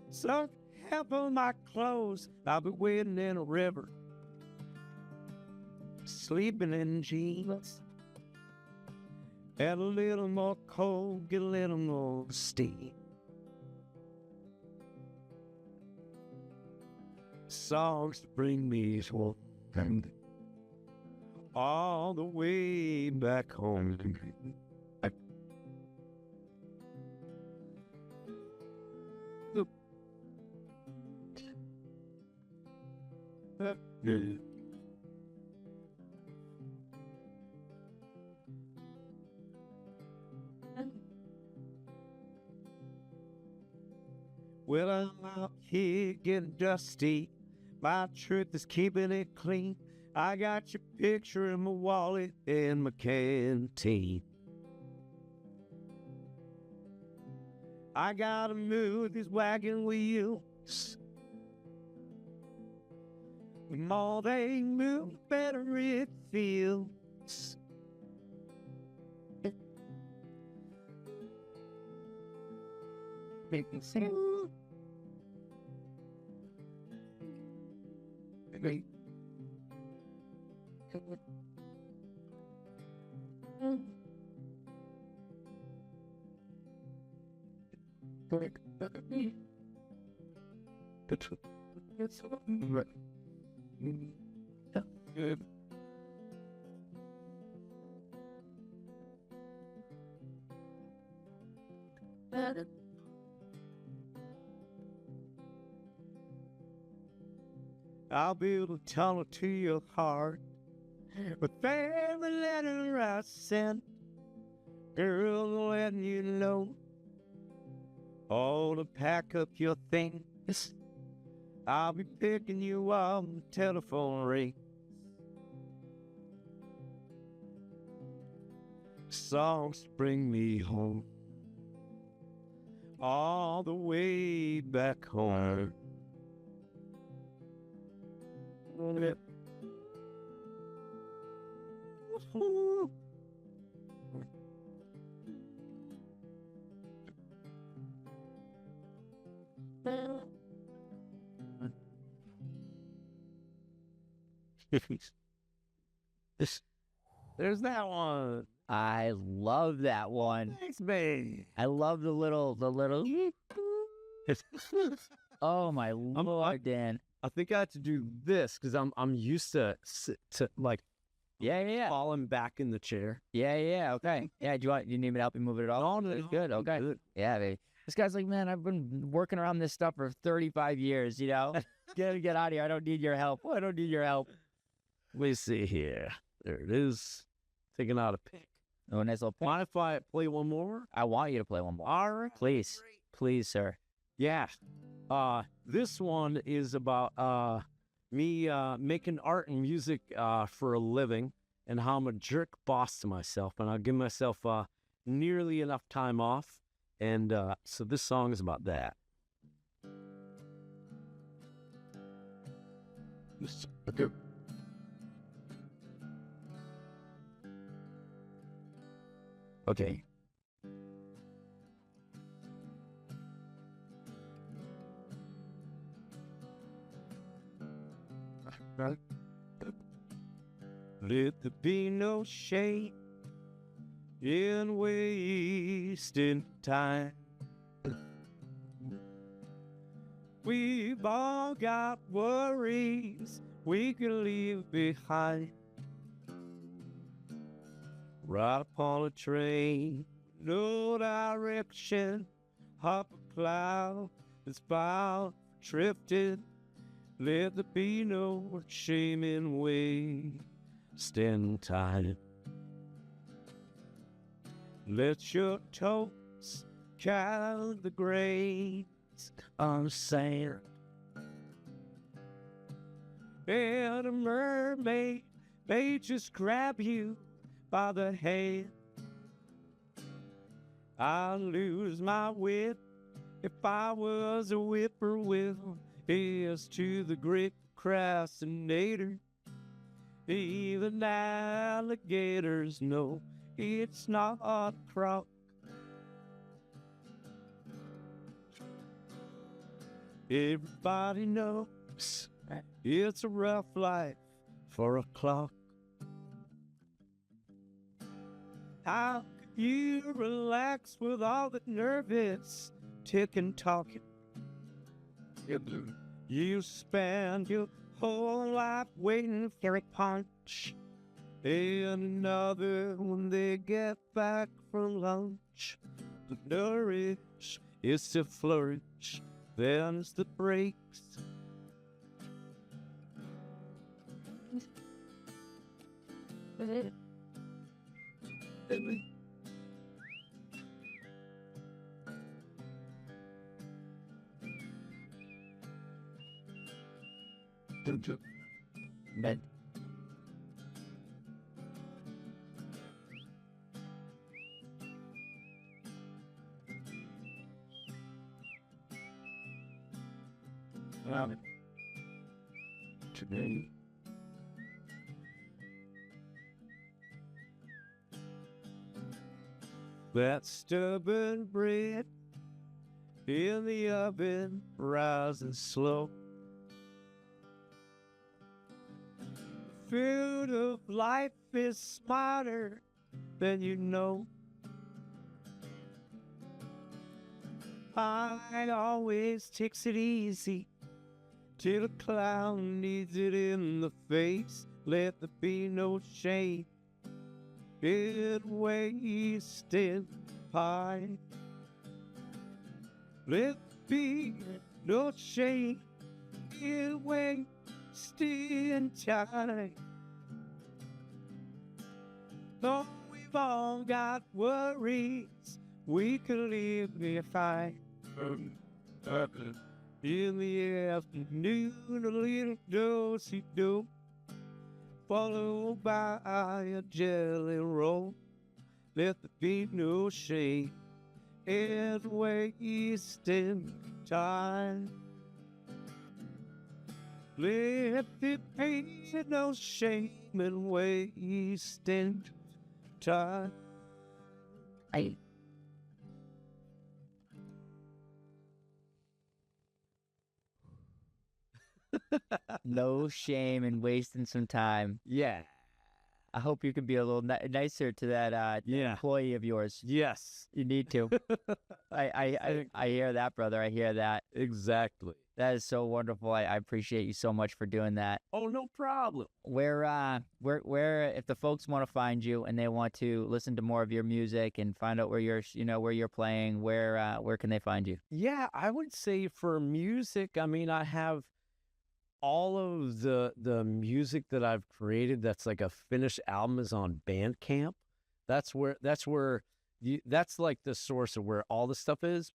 So help on my clothes. I'll be waiting in a river, sleeping in jeans. Add a little more coal, get a little more steam. Songs bring me home, all the way back home. Well, I'm out here getting dusty. My truth is keeping it clean. I got your picture in my wallet and my canteen. I gotta move these wagon wheels. The more they move, the better it feels. Make me sing. Great. Good. I'll build a tunnel to your heart with every letter I sent. Girl, letting you know all to pack up your things. I'll be picking you up the telephone ring. Songs bring me home, all the way back home. There's that one. I love that one. Thanks, babe. I love the little. Oh my Lord, Dan. I think I have to do this because I'm used to like Yeah. falling back in the chair. Yeah. Okay. Yeah. Do you need me to help you move it at all? No, It's good. Okay. Good. Yeah, baby. This guy's like, man, I've been working around this stuff for 35 years. You know, get out of here. I don't need your help. I don't need your help. Let me see here. There it is. Taking out a pick. Oh, nice little point. Mind if I play one more? I want you to play one more. All right. Please. Please, sir. Yeah. This one is about me making art and music for a living and how I'm a jerk boss to myself. And I'll give myself nearly enough time off. And so this song is about that. Okay. Let there be no shame in wasting time. We've all got worries we can leave behind. Ride upon a train, no direction, hop a cloud that's bound for drifting. Let there be no shame in wasting time. Let your toes count the grains of sand. And a mermaid may just grab you by the hand. I'd lose my wit if I was a whippoorwill. Here's to the great procrastinator. Even alligators know it's not a croc. Everybody knows it's a rough life for a clock. How could you relax with all the nervous ticking talking? You spend your whole life waiting for a punch, and another when they get back from lunch. The nourish is to flourish, then it's the breaks. But today, that stubborn bread in the oven, rising slow. Food of life is smarter than you know. I always takes it easy till a clown needs it in the face. Let there be no shame in wasting pie. Let there be no shame in wasting time. Though we've all got worries, we could live behind. In the afternoon, a little do-si-do, followed by a jelly roll. Let there be no shame in wasting time. Let there be no shame in wasting time. no shame in wasting some time. Yeah. I hope you can be a little nicer to that employee of yours. Yes. You need to. I hear that, brother. I hear that. Exactly. That is so wonderful. I appreciate you so much for doing that. Oh, no problem. Where, if the folks want to find you and they want to listen to more of your music and find out where you're playing, where can they find you? Yeah, I would say for music, I mean, I have all of the music that I've created that's like a finished album is on Bandcamp. That's like the source of where all the stuff is.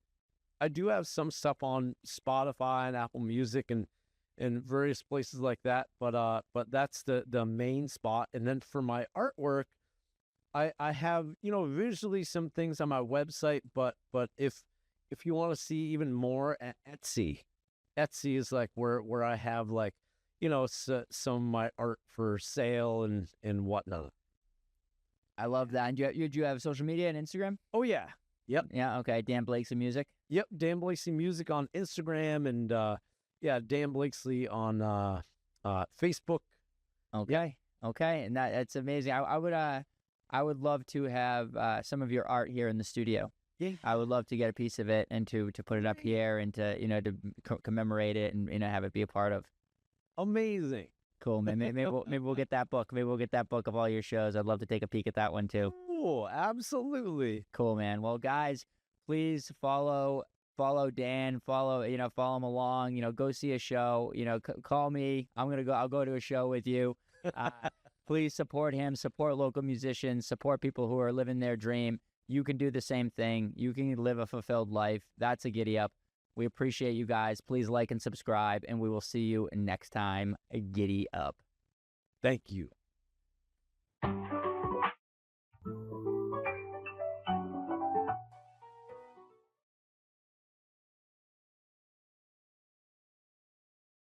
I do have some stuff on Spotify and Apple Music and various places like that, but that's the main spot. And then for my artwork, I have, visually some things on my website, but if you want to see even more at Etsy is like where I have like, some of my art for sale and whatnot. I love that. And do you have social media and Instagram? Oh yeah. Yep. Yeah. Okay. Dan Blakeslee Music. Yep. Dan Blakeslee Music on Instagram and Dan Blakeslee on Facebook. Okay. Okay. And that's amazing. I would love to have some of your art here in the studio. Yeah. I would love to get a piece of it and to put it up here and to to commemorate it and have it be a part of. Amazing. Cool, man. Maybe we'll get that book. Maybe we'll get that book of all your shows. I'd love to take a peek at that one too. Oh, absolutely. Cool, man. Well, guys, please follow Dan. Follow him along. Go see a show. Call me. I'll go to a show with you. Please support him. Support local musicians. Support people who are living their dream. You can do the same thing. You can live a fulfilled life. That's a giddy up. We appreciate you guys. Please like and subscribe, and we will see you next time. Giddy up. Thank you.